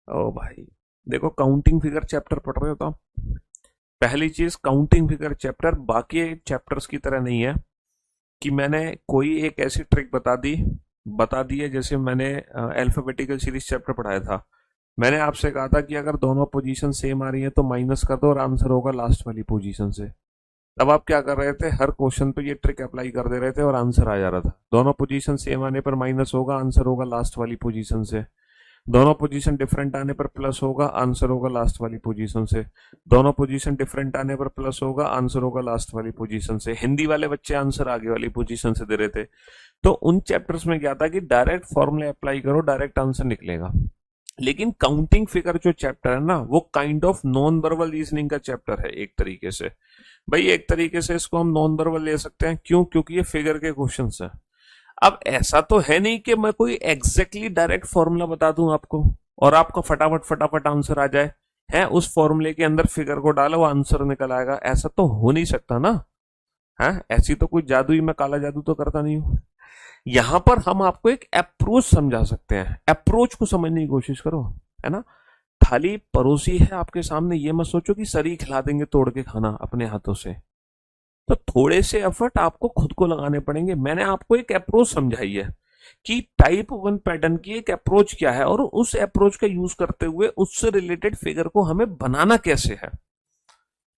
ओ भाई, देखो काउंटिंग फिगर चैप्टर पढ़ रहे हो तो आप, पहली चीज काउंटिंग फिगर चैप्टर बाकी चैप्टर्स की तरह नहीं है कि मैंने कोई एक ऐसी ट्रिक बता दी है। जैसे मैंने अल्फाबेटिकल सीरीज चैप्टर पढ़ाया था, मैंने आपसे कहा था कि अगर दोनों पोजीशन सेम आ रही है तो माइनस कर दो और आंसर होगा लास्ट वाली पोजीशन से। तब आप क्या कर रहे थे, हर क्वेश्चन पे ये ट्रिक अप्लाई कर दे रहे थे और आंसर आ जा रहा था। दोनों पोजीशन सेम आने पर माइनस होगा, आंसर होगा लास्ट वाली पोजीशन से। दोनों पोजीशन डिफरेंट आने पर प्लस होगा, आंसर होगा लास्ट वाली पोजीशन से। दोनों पोजीशन डिफरेंट आने पर प्लस होगा, आंसर होगा लास्ट वाली पोजीशन से। हिंदी वाले बच्चे आंसर आगे वाली पोजीशन से दे रहे थे। तो उन चैप्टर्स में क्या था कि डायरेक्ट फॉर्मूले अप्लाई करो, डायरेक्ट आंसर निकलेगा। लेकिन काउंटिंग फिगर जो चैप्टर है ना, वो kind of non verbal reasoning का चैप्टर है एक तरीके से। भाई एक तरीके से इसको हम नॉन वर्बल ले सकते हैं, क्यों? क्योंकि ये फिगर के क्वेश्चन है। अब ऐसा तो है नहीं कि मैं कोई एग्जैक्टली डायरेक्ट फॉर्मूला बता दूं आपको और आपका फटाफट फटाफट आंसर आ जाए। है उस फॉर्मूले के अंदर फिगर को डालो, आंसर निकल आएगा, ऐसा तो हो नहीं सकता ना। है ऐसी तो कोई जादू ही, मैं काला जादू तो करता नहीं हूं। यहां पर हम आपको एक अप्रोच समझा सकते हैं, अप्रोच को समझने की कोशिश करो, है ना। थाली परोसी है आपके सामने, ये मत सोचो कि सरी खिला देंगे तोड़ के खाना अपने हाथों से। तो थोड़े से एफर्ट आपको खुद को लगाने पड़ेंगे। मैंने आपको एक अप्रोच समझाई है कि टाइप 1 पैटर्न की एक अप्रोच क्या है और उस अप्रोच का यूज करते हुए उससे रिलेटेड फिगर को हमें बनाना कैसे है।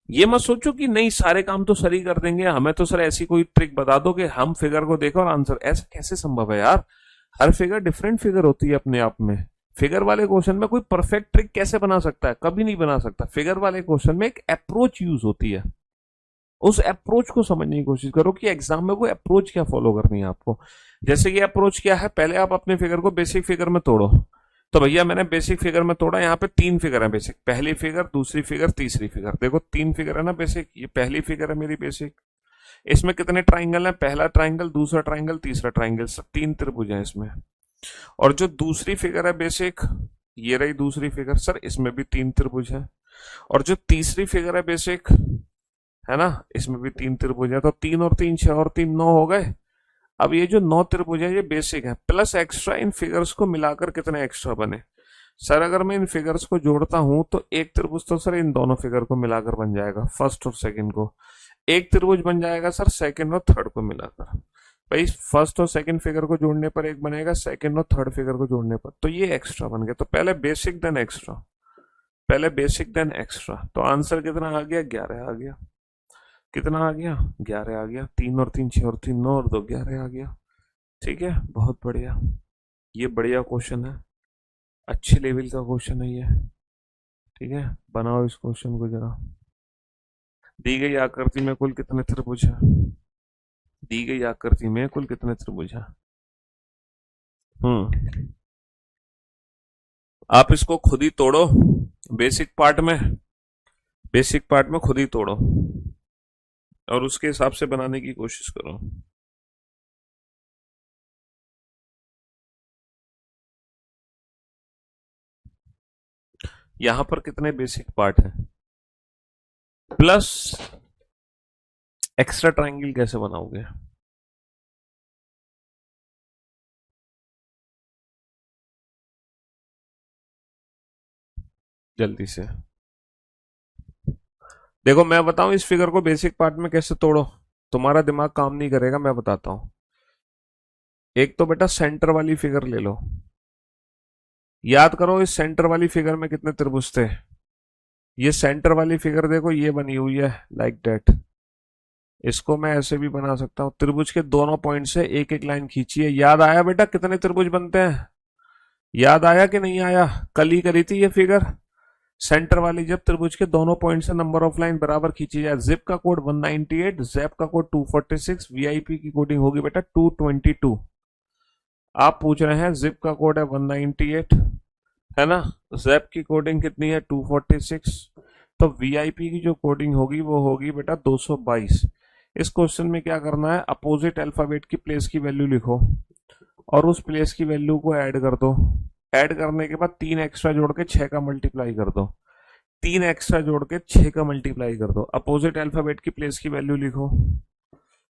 ये मत सोचो कि नहीं सारे काम तो सर ही कर देंगे, हमें तो सर ऐसी कोई ट्रिक बता दो कि हम फिगर को देखो और आंसर। ऐसा कैसे संभव है यार? हर फिगर डिफरेंट फिगर होती है अपने आप में। फिगर वाले क्वेश्चन में कोई परफेक्ट ट्रिक कैसे बना सकता है? कभी नहीं बना सकता। फिगर वाले क्वेश्चन में एक अप्रोच यूज होती है, उस अप्रोच को समझने की कोशिश करो कि एग्जाम में वो अप्रोच क्या फॉलो करनी है आपको। जैसे ये अप्रोच क्या है, पहले आप अपने फिगर को बेसिक फिगर में तोड़ो। तो भैया मैंने बेसिक फिगर में तोड़ा, यहाँ पे 3 फिगर है बेसिक, पहली फिगर, दूसरी फिगर, तीसरी फिगर। देखो 3 फिगर है ना बेसिक, ये पहली फिगर है मेरी बेसिक। इसमें कितने ट्राइंगल है? पहला ट्राइंगल, दूसरा ट्राइंगल, तीसरा ट्राइंगल, सब 3 त्रिभुज है इसमें। और जो दूसरी फिगर है बेसिक, ये रही दूसरी फिगर, सर इसमें भी 3 त्रिभुज है। और जो तीसरी फिगर है बेसिक, है ना, इसमें भी 3 त्रिभुज है। तो 3 और 3 6 और 3 9 हो गए। अब ये जो 9 त्रिभुज है ये बेसिक है, प्लस एक्स्ट्रा इन फिगर्स को मिलाकर कितने एक्स्ट्रा बने? सर अगर मैं इन फिगर्स को जोड़ता हूं तो एक त्रिभुज तो सर इन दोनों फिगर को मिलाकर बन जाएगा, फर्स्ट और सेकंड को। एक त्रिभुज बन जाएगा सर सेकंड और थर्ड को मिलाकर। भाई फर्स्ट और सेकंड फिगर को जोड़ने पर एक बनेगा, सेकंड और थर्ड फिगर को जोड़ने पर, तो ये एक्स्ट्रा बन गया। तो पहले बेसिक देन एक्स्ट्रा, पहले बेसिक देन एक्स्ट्रा। तो आंसर कितना आ गया? 11 आ गया। कितना आ गया? 11 आ गया। 3 और 3 6 और 3 9 और 2 11 आ गया। ठीक है, बहुत बढ़िया। ये बढ़िया क्वेश्चन है, अच्छे लेवल का क्वेश्चन है ये। ठीक है, बनाओ इस क्वेश्चन को जरा। दी गई आकृति में कुल कितने त्रिभुज है? दी गई आकृति में कुल कितने त्रिभुज है? हम्म, आप इसको खुद ही तोड़ो, बेसिक पार्ट में, बेसिक पार्ट में खुद ही तोड़ो और उसके हिसाब से बनाने की कोशिश करो। यहां पर कितने बेसिक पार्ट हैं, प्लस एक्स्ट्रा ट्रायंगल कैसे बनाओगे? जल्दी से देखो, मैं बताऊं इस फिगर को बेसिक पार्ट में कैसे तोड़ो, तुम्हारा दिमाग काम नहीं करेगा, मैं बताता हूं। एक तो बेटा सेंटर वाली फिगर ले लो, याद करो इस सेंटर वाली फिगर में कितने त्रिभुज थे। ये सेंटर वाली फिगर देखो, ये बनी हुई है लाइक दैट। इसको मैं ऐसे भी बना सकता हूं, त्रिभुज के दोनों पॉइंट से एक एक लाइन खींची है। याद आया बेटा कितने त्रिभुज बनते हैं? याद आया कि नहीं आया? कल ही करी थी ये फिगर। सेंटर वाली जब त्रिभुज के दोनों पॉइंट से नंबर ऑफ लाइन बराबर खींची जाए, जिप का कोड 198, जैप का कोड 246, वीआईपी की कोडिंग होगी बेटा 222। आप पूछ रहे हैं जिप का कोड है 198, है ना, जैप की कोडिंग कितनी है 246, तो वीआईपी की जो कोडिंग होगी वो होगी बेटा 222। इस क्वेश्चन में क्या करना है, अपोजिट अल्फाबेट की प्लेस की वैल्यू लिखो और उस प्लेस की वैल्यू को ऐड कर दो। ऐड करने के बाद 3 एक्स्ट्रा जोड़ के 6 का मल्टीप्लाई कर दो। 3 एक्स्ट्रा जोड़ के 6 का मल्टीप्लाई कर दो। अपोजिट अल्फाबेट की प्लेस की वैल्यू लिखो,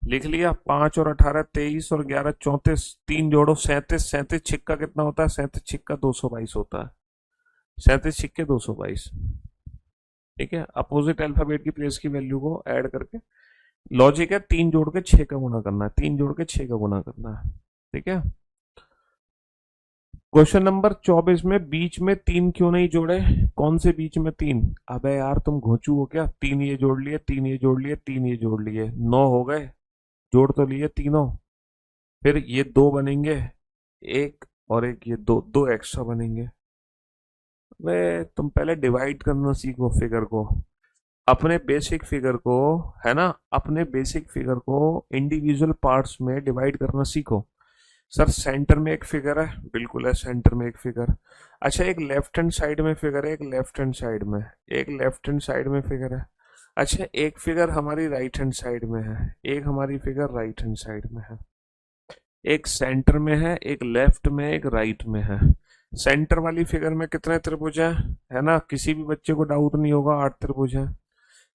लिख लिया। 5 और 18 23 और 11 34, 3 जोड़ो 37, 37 छिक्का कितना होता है? 37 छिक्का 222 होता है। 37 छिक्के 222। ठीक है, अपोजिट अल्फाबेट की प्लेस की वैल्यू को ऐड करके लॉजिक है, 3 जोड़ के 6 का गुना करना है, 3 जोड़ के 6 का गुना करना है। ठीक है। क्वेश्चन नंबर 24 में बीच में 3 क्यों नहीं जोड़े? कौन से बीच में 3? अबे यार तुम घोंचू हो क्या? 3 ये जोड़ लिए, 3 ये जोड़ लिए, 3 ये जोड़ लिए, 9 हो गए। जोड़ तो लिए तीनों। फिर ये 2 बनेंगे, एक और एक, ये दो दो एक्स्ट्रा बनेंगे। वे तुम पहले डिवाइड करना सीखो फिगर को, अपने बेसिक फिगर को, है ना, अपने बेसिक फिगर को इंडिविजुअल पार्ट्स में डिवाइड करना सीखो। सर सेंटर में एक फिगर है, बिल्कुल है, सेंटर में एक फिगर। अच्छा, एक लेफ्ट हैंड साइड में फिगर है, एक लेफ्ट हैंड साइड में, एक लेफ्ट हैंड साइड में फिगर है। अच्छा, एक फिगर हमारी राइट हैंड साइड में है, एक हमारी फिगर राइट हैंड साइड में है। एक सेंटर में है, एक लेफ्ट में, एक राइट में है। सेंटर वाली फिगर में कितने त्रिभुज हैं? है ना, किसी भी बच्चे को डाउट नहीं होगा, 8 त्रिभुज हैं।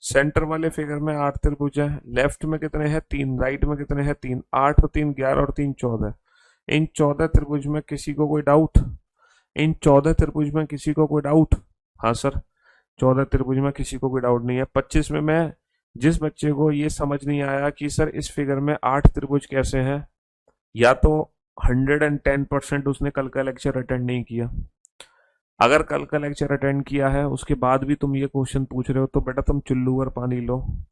सेंटर वाले फिगर में 8 त्रिभुज हैं। लेफ्ट में कितने हैं? 3। राइट में कितने हैं? 3। 8 और 3 11 और 3 14। इन 14 त्रिभुज में किसी को कोई डाउट? इन 14 त्रिभुज में किसी को कोई डाउट? हाँ सर, 14 त्रिभुज में किसी को कोई डाउट नहीं है। 25 में मैं, जिस बच्चे को ये समझ नहीं आया कि सर इस फिगर में 8 त्रिभुज कैसे हैं, या तो 110% उसने कल का लेक्चर अटेंड नहीं किया। अगर कल का लेक्चर अटेंड किया है उसके बाद भी तुम ये क्वेश्चन पूछ रहे हो, तो बेटा तुम चुल्लू भर पानी लो,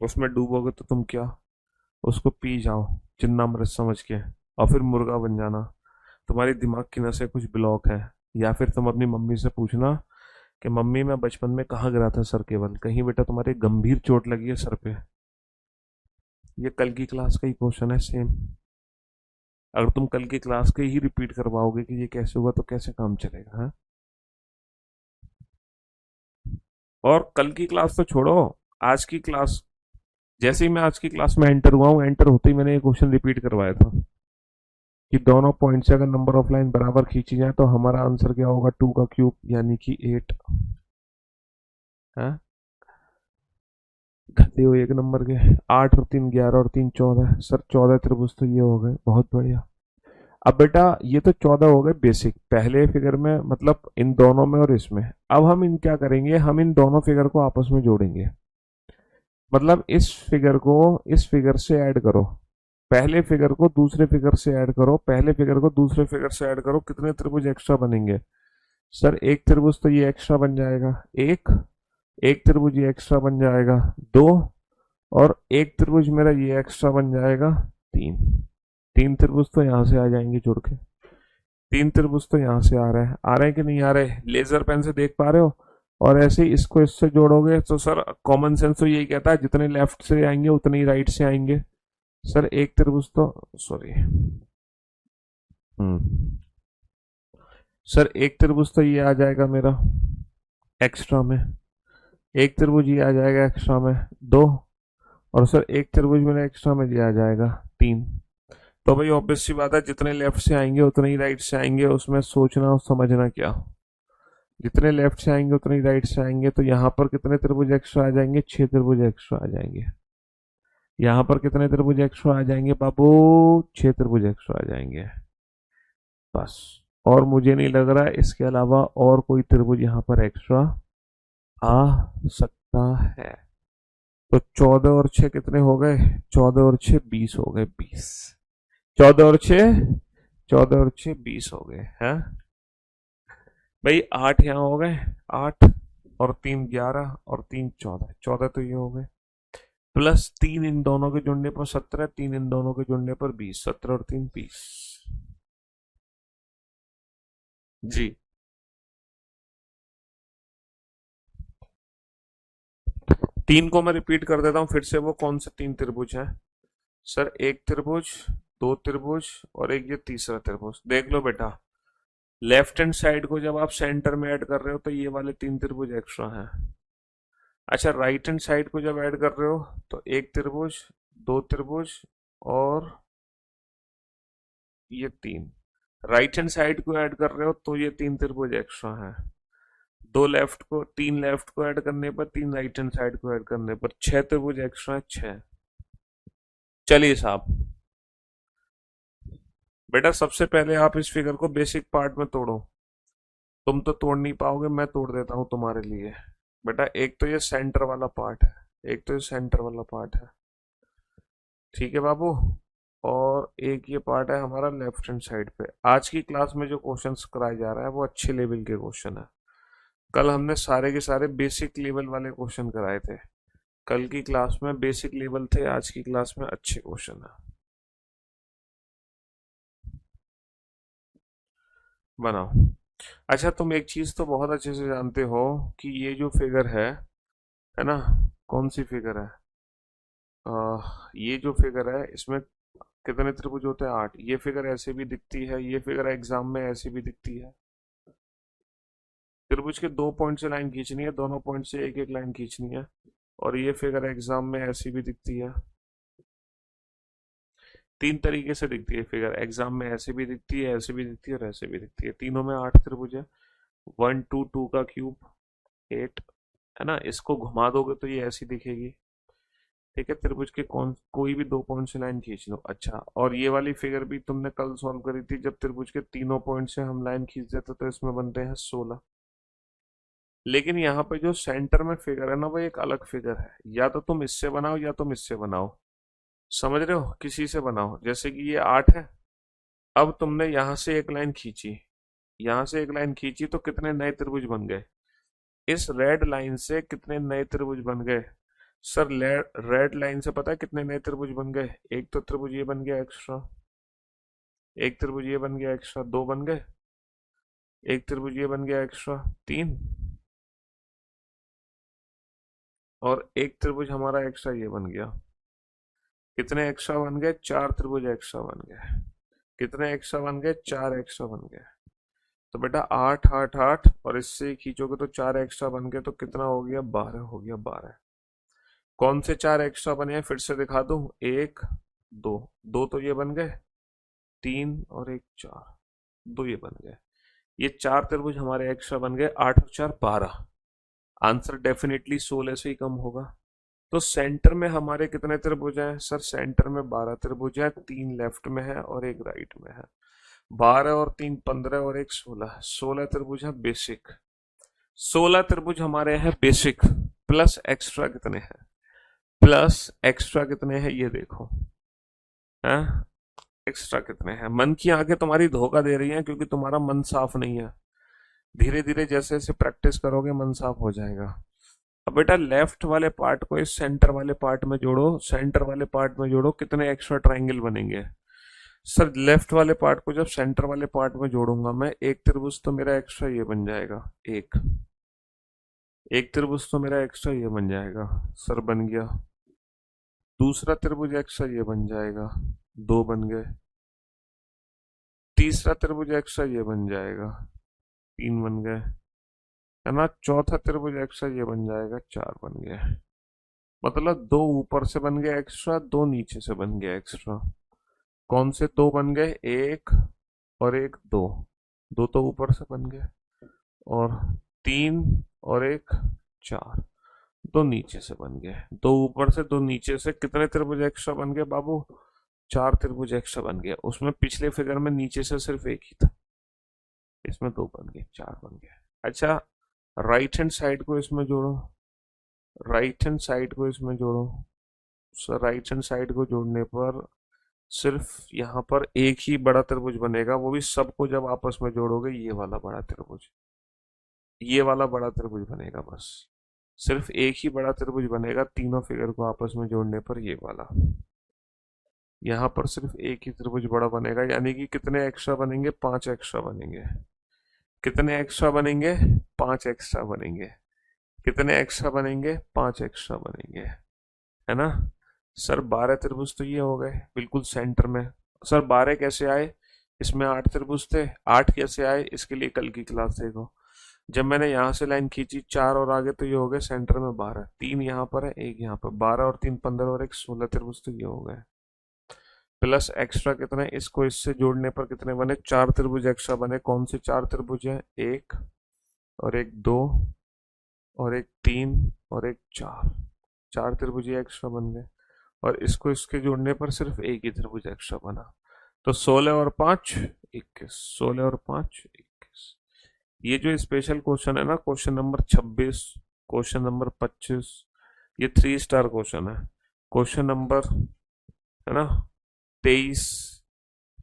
उसमें डूबोगे तो तुम क्या, उसको पी जाओ चिन्नामृत समझ के, और फिर मुर्गा बन जाना। तुम्हारी दिमाग की नसें कुछ ब्लॉक है। या फिर तुम अपनी मम्मी से पूछना कि मम्मी मैं बचपन में कहाँ गिरा था सर केवल, कहीं बेटा तुम्हारे गंभीर चोट लगी है सर पे। ये कल की क्लास का ही क्वेश्चन है सेम। अगर तुम कल की क्लास के ही रिपीट करवाओगे कि ये कैसे हुआ, तो कैसे काम चलेगा? हाँ, और कल की क्लास तो छोड़ो, आज की क्लास, जैसे ही मैं आज की क्लास में एंटर हुआ हूँ, एंटर होते ही मैंने ये क्वेश्चन रिपीट करवाया था कि दोनों पॉइंट से अगर नंबर ऑफ लाइन बराबर खींची जाए तो हमारा आंसर क्या होगा? 2 का क्यूब यानी कि 8। है, गधे हो एक नंबर के। 8 और 3 11 और 3 14। सर 14 त्रिभुज तो ये हो गए, बहुत बढ़िया। अब बेटा ये तो 14 हो गए बेसिक पहले फिगर में, मतलब इन दोनों में और इसमें। अब हम इन क्या करेंगे, हम इन दोनों फिगर को आपस में जोड़ेंगे। मतलब इस फिगर को इस फिगर से ऐड करो, पहले फिगर को दूसरे फिगर से ऐड करो, पहले फिगर को दूसरे फिगर से ऐड करो, कितने त्रिभुज एक्स्ट्रा बनेंगे? सर एक त्रिभुज तो ये एक्स्ट्रा बन जाएगा, एक, एक त्रिभुज ये एक्स्ट्रा बन जाएगा, दो, और एक त्रिभुज मेरा ये एक्स्ट्रा बन जाएगा, तीन। 3 त्रिभुज तो यहां से आ जाएंगे जुड़ के। 3 त्रिभुज तो यहां से आ रहे हैं कि नहीं आ रहे? लेजर पेन से देख पा रहे हो? और ऐसे ही इसको इससे जोड़ोगे तो सर कॉमन सेंस तो यही कहता है जितने लेफ्ट से आएंगे उतने ही राइट से आएंगे। सर एक त्रिभुज तो, सॉरी, सर एक त्रिभुज तो ये आ जाएगा मेरा एक्स्ट्रा में, एक त्रिभुज ये आ जाएगा एक्स्ट्रा में, दो, और सर एक त्रिभुज मेरा एक्स्ट्रा में ये आ जाएगा, तीन। तो भाई ऑब्वियस सी बात है, जितने लेफ्ट से आएंगे उतने ही राइट से आएंगे, उसमें सोचना और समझना क्या। जितने लेफ्ट से आएंगे उतने ही राइट से आएंगे, तो यहाँ पर कितने त्रिभुज एक्स्ट्रा आ जाएंगे? 6 त्रिभुज एक्स्ट्रा आ जाएंगे। यहाँ पर कितने त्रिभुज एक्स्ट्रा आ जाएंगे बाबू? 6 त्रिभुज एक्स्ट्रा आ जाएंगे, बस। और मुझे नहीं लग रहा है इसके अलावा और कोई त्रिभुज यहाँ पर एक्स्ट्रा आ सकता है। तो 14 और 6 कितने हो गए? 14 और 6 20 हो गए, 20। 14 और 6 हो गए हैं भाई। 8 यहाँ हो गए, 8 और 3 11 और 3 14, 14 तो ये हो गए, प्लस 3 इन दोनों के जुड़ने पर 17, 3 इन दोनों के जुड़ने पर 20, 17 और 3 20। जी, 3 को मैं रिपीट कर देता हूं फिर से, वो कौन से 3 त्रिभुज हैं? सर एक त्रिभुज, दो त्रिभुज, और एक ये तीसरा त्रिभुज। देख लो बेटा, लेफ्ट हैंड साइड को जब आप सेंटर में ऐड कर रहे हो तो ये वाले 3 त्रिभुज एक्स्ट्रा हैं। अच्छा, राइट हैंड साइड को जब ऐड कर रहे हो तो एक त्रिभुज, दो त्रिभुज, और ये 3। राइट हैंड साइड को ऐड कर रहे हो तो ये 3 त्रिभुज एक्स्ट्रा हैं। दो लेफ्ट को, 3 लेफ्ट को ऐड करने पर, 3 राइट हैंड साइड को ऐड करने पर 6 त्रिभुज एक्स्ट्रा है, 6। चलिए साहब, बेटा सबसे पहले आप इस फिगर को बेसिक पार्ट में तोड़ो। तुम तो तोड़ नहीं पाओगे, मैं तोड़ देता हूं तुम्हारे लिए। बेटा एक तो ये सेंटर वाला पार्ट है, एक तो ये सेंटर वाला पार्ट है, ठीक है बाबू। और एक ये पार्ट है हमारा लेफ्ट हैंड साइड पे। आज की क्लास में जो क्वेश्चंस कराए जा रहा है वो अच्छे लेवल के क्वेश्चन है। कल हमने सारे के सारे बेसिक लेवल वाले क्वेश्चन कराए थे। कल की क्लास में बेसिक लेवल थे, आज की क्लास में अच्छे क्वेश्चन है। बनाओ। अच्छा, तुम एक चीज तो बहुत अच्छे से जानते हो कि ये जो फिगर है ना, कौन सी फिगर है? ये जो फिगर है इसमें कितने त्रिभुज होते हैं? 8। ये फिगर ऐसे भी दिखती है, ये फिगर एग्जाम में ऐसे भी दिखती है। त्रिभुज के 2 पॉइंट से लाइन खींचनी है, दोनों पॉइंट से एक एक लाइन खींचनी है। और ये फिगर एग्जाम में ऐसी भी दिखती है। 3 तरीके से दिखती है फिगर एग्जाम में, ऐसे भी दिखती है, ऐसे भी दिखती है और ऐसे भी दिखती है। तीनों में 8 त्रिभुज है। 1 2 2 का क्यूब 8, है ना। इसको घुमा दोगे तो ये ऐसी दिखेगी, ठीक है। त्रिभुज के कौन कोई भी 2 पॉइंट से लाइन खींच लो। अच्छा, और ये वाली फिगर भी तुमने कल सॉल्व करी थी, जब त्रिभुज के तीनों पॉइंट से हम लाइन खींच देते तो इसमें बनते हैं 16। लेकिन यहाँ पे जो सेंटर में फिगर है ना, वो एक अलग फिगर है। या तो तुम इससे बनाओ या तुम इससे बनाओ, समझ रहे हो, किसी से बनाओ। जैसे कि ये 8 है, अब तुमने यहां से एक लाइन खींची, यहां से एक लाइन खींची तो कितने नए त्रिभुज बन गए? इस रेड लाइन से कितने नए त्रिभुज बन गए? सर रेड लाइन से पता है कितने नए त्रिभुज बन गए? एक तो त्रिभुज ये बन गया एक्स्ट्रा, एक त्रिभुज ये बन गया एक्स्ट्रा, 2 बन गए। एक त्रिभुज ये बन गया एक्स्ट्रा, 3। और एक त्रिभुज हमारा एक्स्ट्रा ये बन गया। कितने एक्स्ट्रा बन गए? 4 त्रिभुज एक्स्ट्रा बन गए। कितने एक्स्ट्रा बन गए? 4 एक्स्ट्रा बन गए। तो बेटा 8 8 8, और इससे खींचोगे तो 4 एक्स्ट्रा बन गए, तो कितना हो गया? 12 हो गया, 12। कौन से 4 एक्स्ट्रा बने हैं फिर से दिखा दूं? 1 2, 2 तो ये बन गए, 3 और 1 4, 2 ये बन गए। ये 4 त्रिभुज हमारे एक्स्ट्रा बन गए। 8 और 4 12। आंसर डेफिनेटली 16 से ही कम होगा। तो सेंटर में हमारे कितने त्रिभुज हैं? सर सेंटर में 12 त्रिभुज है, 3 लेफ्ट में है और एक राइट में है। 12 और 3 15 और एक 16, 16 त्रिभुज है बेसिक। 16 त्रिभुज हमारे हैं बेसिक। प्लस एक्स्ट्रा कितने हैं? प्लस एक्स्ट्रा कितने हैं ये देखो, है एक्स्ट्रा कितने हैं? मन की आंखें तुम्हारी धोखा दे रही हैं, क्योंकि तुम्हारा मन साफ नहीं है। धीरे धीरे जैसे जैसे प्रैक्टिस करोगे मन साफ हो जाएगा। अब बेटा लेफ्ट वाले पार्ट को इस सेंटर वाले पार्ट में जोड़ो, सेंटर वाले पार्ट में जोड़ो, कितने एक्स्ट्रा ट्राइंगल बनेंगे? सर लेफ्ट वाले पार्ट को जब सेंटर वाले पार्ट में जोड़ूंगा मैं, एक त्रिभुज तो मेरा एक्स्ट्रा ये बन जाएगा, एक एक त्रिभुज तो मेरा एक्स्ट्रा ये बन जाएगा, सर बन गया। दूसरा त्रिभुज एक्स्ट्रा ये बन जाएगा, 2 बन गए। तीसरा त्रिभुज एक्स्ट्रा ये बन जाएगा, 3 बन गए, है ना। चौथा त्रिभुज एक्स्ट्रा ये बन जाएगा, 4 बन गए। मतलब 2 ऊपर से बन गए एक्स्ट्रा, 2 नीचे से बन गया एक्स्ट्रा। कौन से 2 बन गए? एक और एक, 2। 2 तो ऊपर से बन गए, और 3 और एक, 4। 2 नीचे से बन गए, 2 ऊपर से 2 नीचे से। कितने त्रिभुज एक्स्ट्रा बन गए बाबू? 4 त्रिभुज एक्स्ट्रा बन गया। उसमें पिछले फिगर में नीचे से सिर्फ एक ही था, इसमें 2 बन गए, 4 बन गए। अच्छा, राइट हैंड साइड को इसमें जोड़ो, राइट हैंड साइड को इसमें जोड़ो। सर राइट हैंड साइड को जोड़ने पर सिर्फ यहाँ पर एक ही बड़ा त्रिभुज बनेगा, वो भी सबको जब आपस में जोड़ोगे, ये वाला बड़ा त्रिभुज, ये वाला बड़ा त्रिभुज बनेगा बस। सिर्फ एक ही बड़ा त्रिभुज बनेगा तीनों फिगर को आपस में जोड़ने पर, ये वाला। यहाँ पर सिर्फ एक ही त्रिभुज बड़ा बनेगा, यानी कि कितने एक्स्ट्रा बनेंगे? 5 एक्स्ट्रा बनेंगे। कितने एक्स्ट्रा बनेंगे? 5 एक्स्ट्रा बनेंगे। कितने एक्स्ट्रा बनेंगे? 5 एक्स्ट्रा बनेंगे, है ना। सर 12 त्रिभुज तो ये हो गए बिल्कुल सेंटर में। सर 12 कैसे आए? इसमें 8 त्रिभुज थे, 8 कैसे आए? इसके लिए कल की क्लास देखो। जब मैंने यहाँ से लाइन खींची 4 और आगे, तो ये हो गए सेंटर में 12। 3 यहाँ पर है, एक यहाँ पर, 12 और 3 15 और एक 16 त्रिभुज तो ये हो गए। प्लस एक्स्ट्रा कितने? इसको इससे जोड़ने पर कितने बने? 4 त्रिभुज एक्स्ट्रा बने। कौन से 4 त्रिभुज है? एक और एक, 2 और एक, 3 और एक, 4। 4 त्रिभुज एक्स्ट्रा बन गए। और इसको इसके जोड़ने पर सिर्फ एक ही त्रिभुज एक्स्ट्रा बना। तो 16 और 5 21, 16 और 5 21। ये जो स्पेशल क्वेश्चन है ना, क्वेश्चन नंबर 26, क्वेश्चन नंबर 25, ये 3 स्टार क्वेश्चन है। क्वेश्चन नंबर, है ना, 23,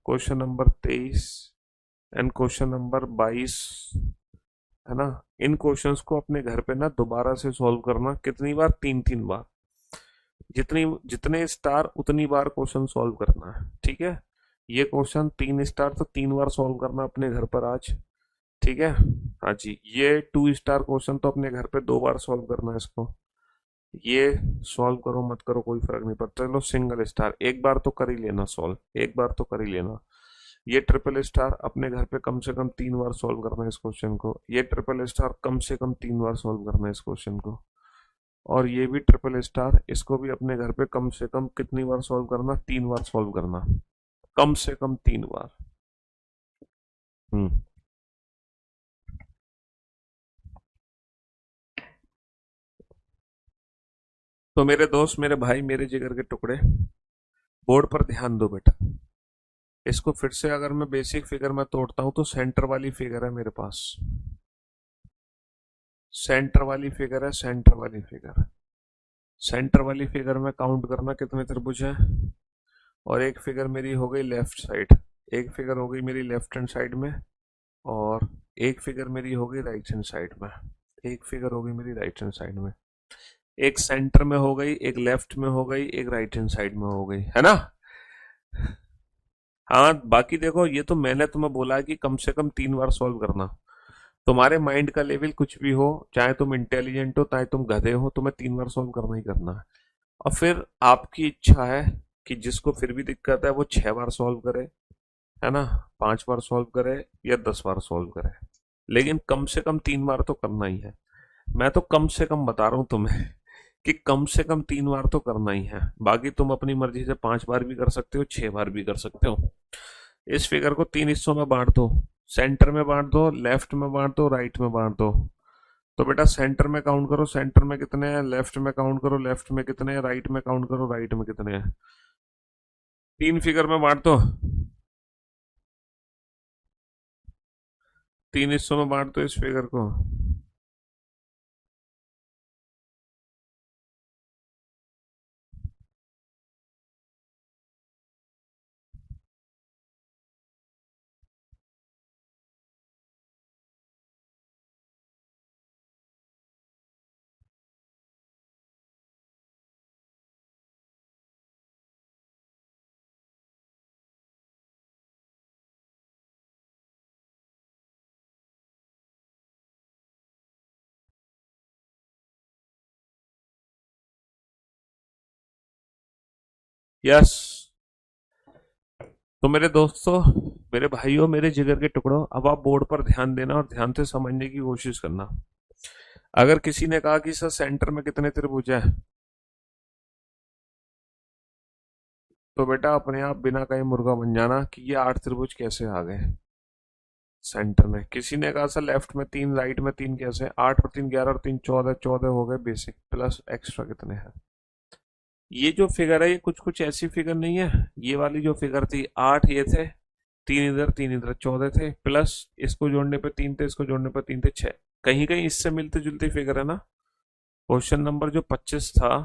question number 23 and question number 22, है ना। इन क्वेश्चंस को अपने घर पे ना दोबारा से सॉल्व करना। कितनी बार? 3 3 बार। जितनी जितने स्टार उतनी बार क्वेश्चन सॉल्व करना है, ठीक है। ये क्वेश्चन 3 स्टार, तो 3 बार सॉल्व करना अपने घर पर आज, ठीक है। हाँ जी, ये 2 स्टार क्वेश्चन तो अपने घर पे 2 बार सॉल्व करना है इसको। ये सॉल्व करो मत करो कोई फर्क नहीं पड़ता। चलो सिंगल स्टार एक बार तो कर ही लेना सॉल्व, एक बार तो कर ही लेना। ये ट्रिपल स्टार अपने घर पे कम से कम 3 बार सॉल्व करना है इस क्वेश्चन को। ये ट्रिपल स्टार कम से कम 3 बार सॉल्व करना है इस क्वेश्चन को। और ये भी ट्रिपल स्टार, इसको भी अपने घर पे कम से कम कितनी बार सॉल्व करना? 3 बार सॉल्व करना, कम से कम 3 बार। हम्म। तो मेरे दोस्त, मेरे भाई, मेरे जिगर के टुकड़े, बोर्ड पर ध्यान दो बेटा। इसको फिर से अगर मैं बेसिक फिगर में तोड़ता हूं तो सेंटर वाली फिगर है मेरे पास। सेंटर वाली फिगर है, सेंटर वाली फिगर। सेंटर वाली फिगर में काउंट करना कितने त्रिभुज हैं। और एक फिगर मेरी हो गई लेफ्ट साइड, एक फिगर हो गई मेरी लेफ्ट हैंड साइड में, और एक फिगर मेरी हो गई राइट हैंड साइड में। एक फिगर हो गई मेरी राइट हैंड साइड में, एक सेंटर में हो गई, एक लेफ्ट में हो गई, एक राइट हैंड साइड में हो गई, है ना। हाँ, बाकी देखो, ये तो मैंने तुम्हें बोला है कि कम से कम 3 बार सॉल्व करना। तुम्हारे माइंड का लेवल कुछ भी हो, चाहे तुम इंटेलिजेंट हो चाहे तुम गधे हो, तुम्हें 3 बार सॉल्व करना ही करना है। और फिर आपकी इच्छा है कि जिसको फिर भी दिक्कत है वो 6 बार सॉल्व करे, है ना, 5 बार सॉल्व करे या 10 बार सॉल्व करे, लेकिन कम से कम 3 बार तो करना ही है। मैं तो कम से कम बता रहा हूं तुम्हें कि कम से कम 3 बार तो करना ही है। बाकी तुम अपनी मर्जी से 5 बार भी कर सकते हो, 6 बार भी कर सकते हो। इस फिगर को 3 हिस्सों में बांट दो। सेंटर में बांट दो, लेफ्ट में बांट दो, राइट में बांट दो। तो बेटा सेंटर में काउंट करो, सेंटर में कितने हैं। लेफ्ट में काउंट करो, लेफ्ट में कितने हैं। राइट में काउंट करो, राइट में कितने हैं। 3 फिगर में बांट दो, 3 हिस्सों में बांट दो इस फिगर को। यस। तो मेरे दोस्तों, मेरे भाइयों, मेरे जिगर के टुकड़ों, अब आप बोर्ड पर ध्यान देना और ध्यान से समझने की कोशिश करना। अगर किसी ने कहा कि सर सेंटर में कितने त्रिभुज है, तो बेटा अपने आप बिना कहीं मुर्गा बन जाना कि ये 8 त्रिभुज कैसे आ गए सेंटर में। किसी ने कहा सर लेफ्ट में 3, राइट में 3, कैसे? 8 और 3 11 और 3 14, 14 हो गए बेसिक, प्लस एक्स्ट्रा कितने हैं। ये जो फिगर है ये कुछ कुछ ऐसी फिगर नहीं है। ये वाली जो फिगर थी, 8 ये थे, 3 इधर 3 इधर, 14 थे, प्लस इसको जोड़ने पे 3 थे, इसको जोड़ने पे 3 थे, 6। कहीं कहीं इससे मिलती जुलती फिगर है ना। क्वेश्चन नंबर जो 25 था,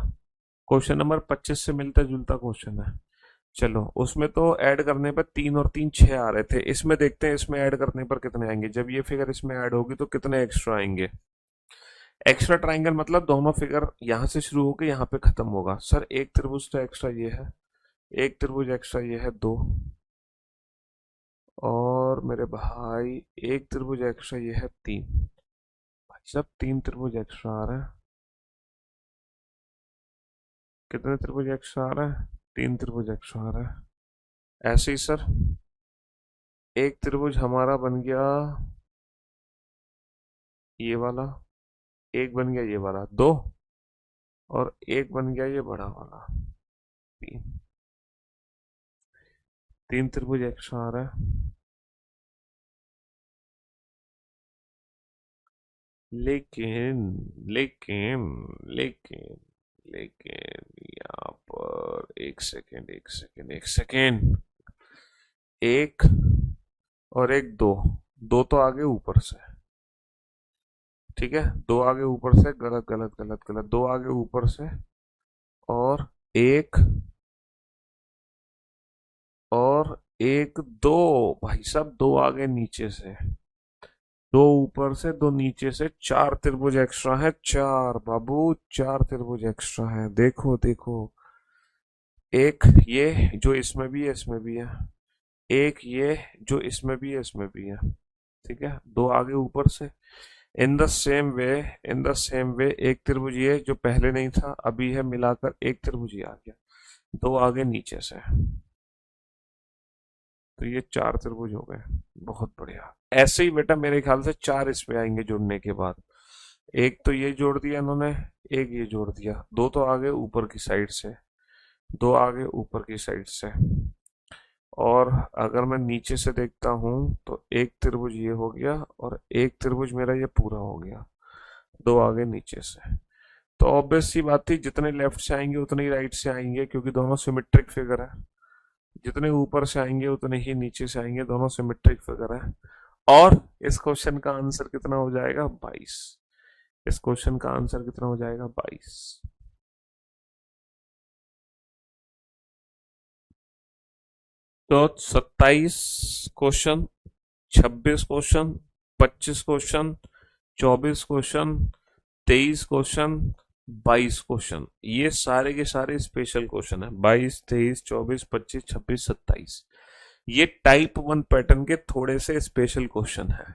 क्वेश्चन नंबर 25 से मिलता जुलता क्वेश्चन है। चलो, उसमें तो ऐड करने पर 3 और 3 6 आ रहे थे। इसमें देखते हैं इसमें ऐड करने पर कितने आएंगे। जब ये फिगर इसमें ऐड होगी तो कितने एक्स्ट्रा आएंगे। एक्स्ट्रा ट्राइंगल मतलब दोनों फिगर यहां से शुरू होकर यहाँ पे खत्म होगा। सर एक त्रिभुज तो एक्स्ट्रा ये है, एक त्रिभुज एक्स्ट्रा ये है, 2। और मेरे भाई एक त्रिभुज एक्स्ट्रा ये है, 3। भाई साहब 3 त्रिभुज एक्स्ट्रा आ रहे हैं। कितने त्रिभुज एक्स्ट्रा आ रहे हैं? 3 त्रिभुज एक्स्ट्रा आ रहे हैं। ऐसे ही सर, एक त्रिभुज हमारा बन गया ये वाला, एक बन गया ये वाला, 2, और एक बन गया ये बड़ा वाला, 3। 3 त्रिभुज एक्स्ट्रा आ रहा है। लेकिन लेकिन लेकिन लेकिन यहाँ पर एक सेकेंड, एक सेकेंड, एक सेकेंड, एक और एक, दो, दो तो आगे ऊपर से, ठीक है, दो आगे ऊपर से, गलत गलत गलत गलत, दो आगे ऊपर से, और एक, और एक, दो, भाई साहब दो आगे नीचे से, दो ऊपर से, दो नीचे से, चार त्रिभुज एक्स्ट्रा है, चार बाबू, चार त्रिभुज एक्स्ट्रा है, देखो देखो, एक ये जो इसमें भी है, इसमें भी है, एक ये जो इसमें भी है, इसमें भी है, ठीक है, दो आगे ऊपर से। In the same way, in the same way, एक त्रिभुज ये जो पहले नहीं था अभी है, मिलाकर एक त्रिभुज ये आ गया, दो आगे नीचे से, तो ये चार त्रिभुज हो गए। बहुत बढ़िया। ऐसे ही बेटा मेरे ख्याल से चार इसमें आएंगे जुड़ने के बाद, एक तो ये जोड़ दिया इन्होंने, एक ये जोड़ दिया, दो तो आगे ऊपर की साइड से, दो आगे ऊपर की साइड से, और अगर मैं नीचे से देखता हूं तो एक त्रिभुज ये हो गया, और एक त्रिभुज मेरा ये पूरा हो गया, दो आगे नीचे से। तो ऑब्वियस सी बात थी, जितने लेफ्ट से आएंगे उतने ही राइट से आएंगे, क्योंकि दोनों सिमेट्रिक फिगर है, जितने ऊपर से आएंगे उतने ही नीचे से आएंगे, दोनों सिमेट्रिक फिगर है। और इस क्वेश्चन का आंसर कितना हो जाएगा? 22। इस क्वेश्चन का आंसर कितना हो जाएगा? 22। तो 27 question, 26 question, 25 question, 24 question, 23 question, 22 question, ये सारे के सारे स्पेशल क्वेश्चन है। 22, 23, 24, 25, 26, 27, ये टाइप 1 पैटर्न के थोड़े से स्पेशल क्वेश्चन है।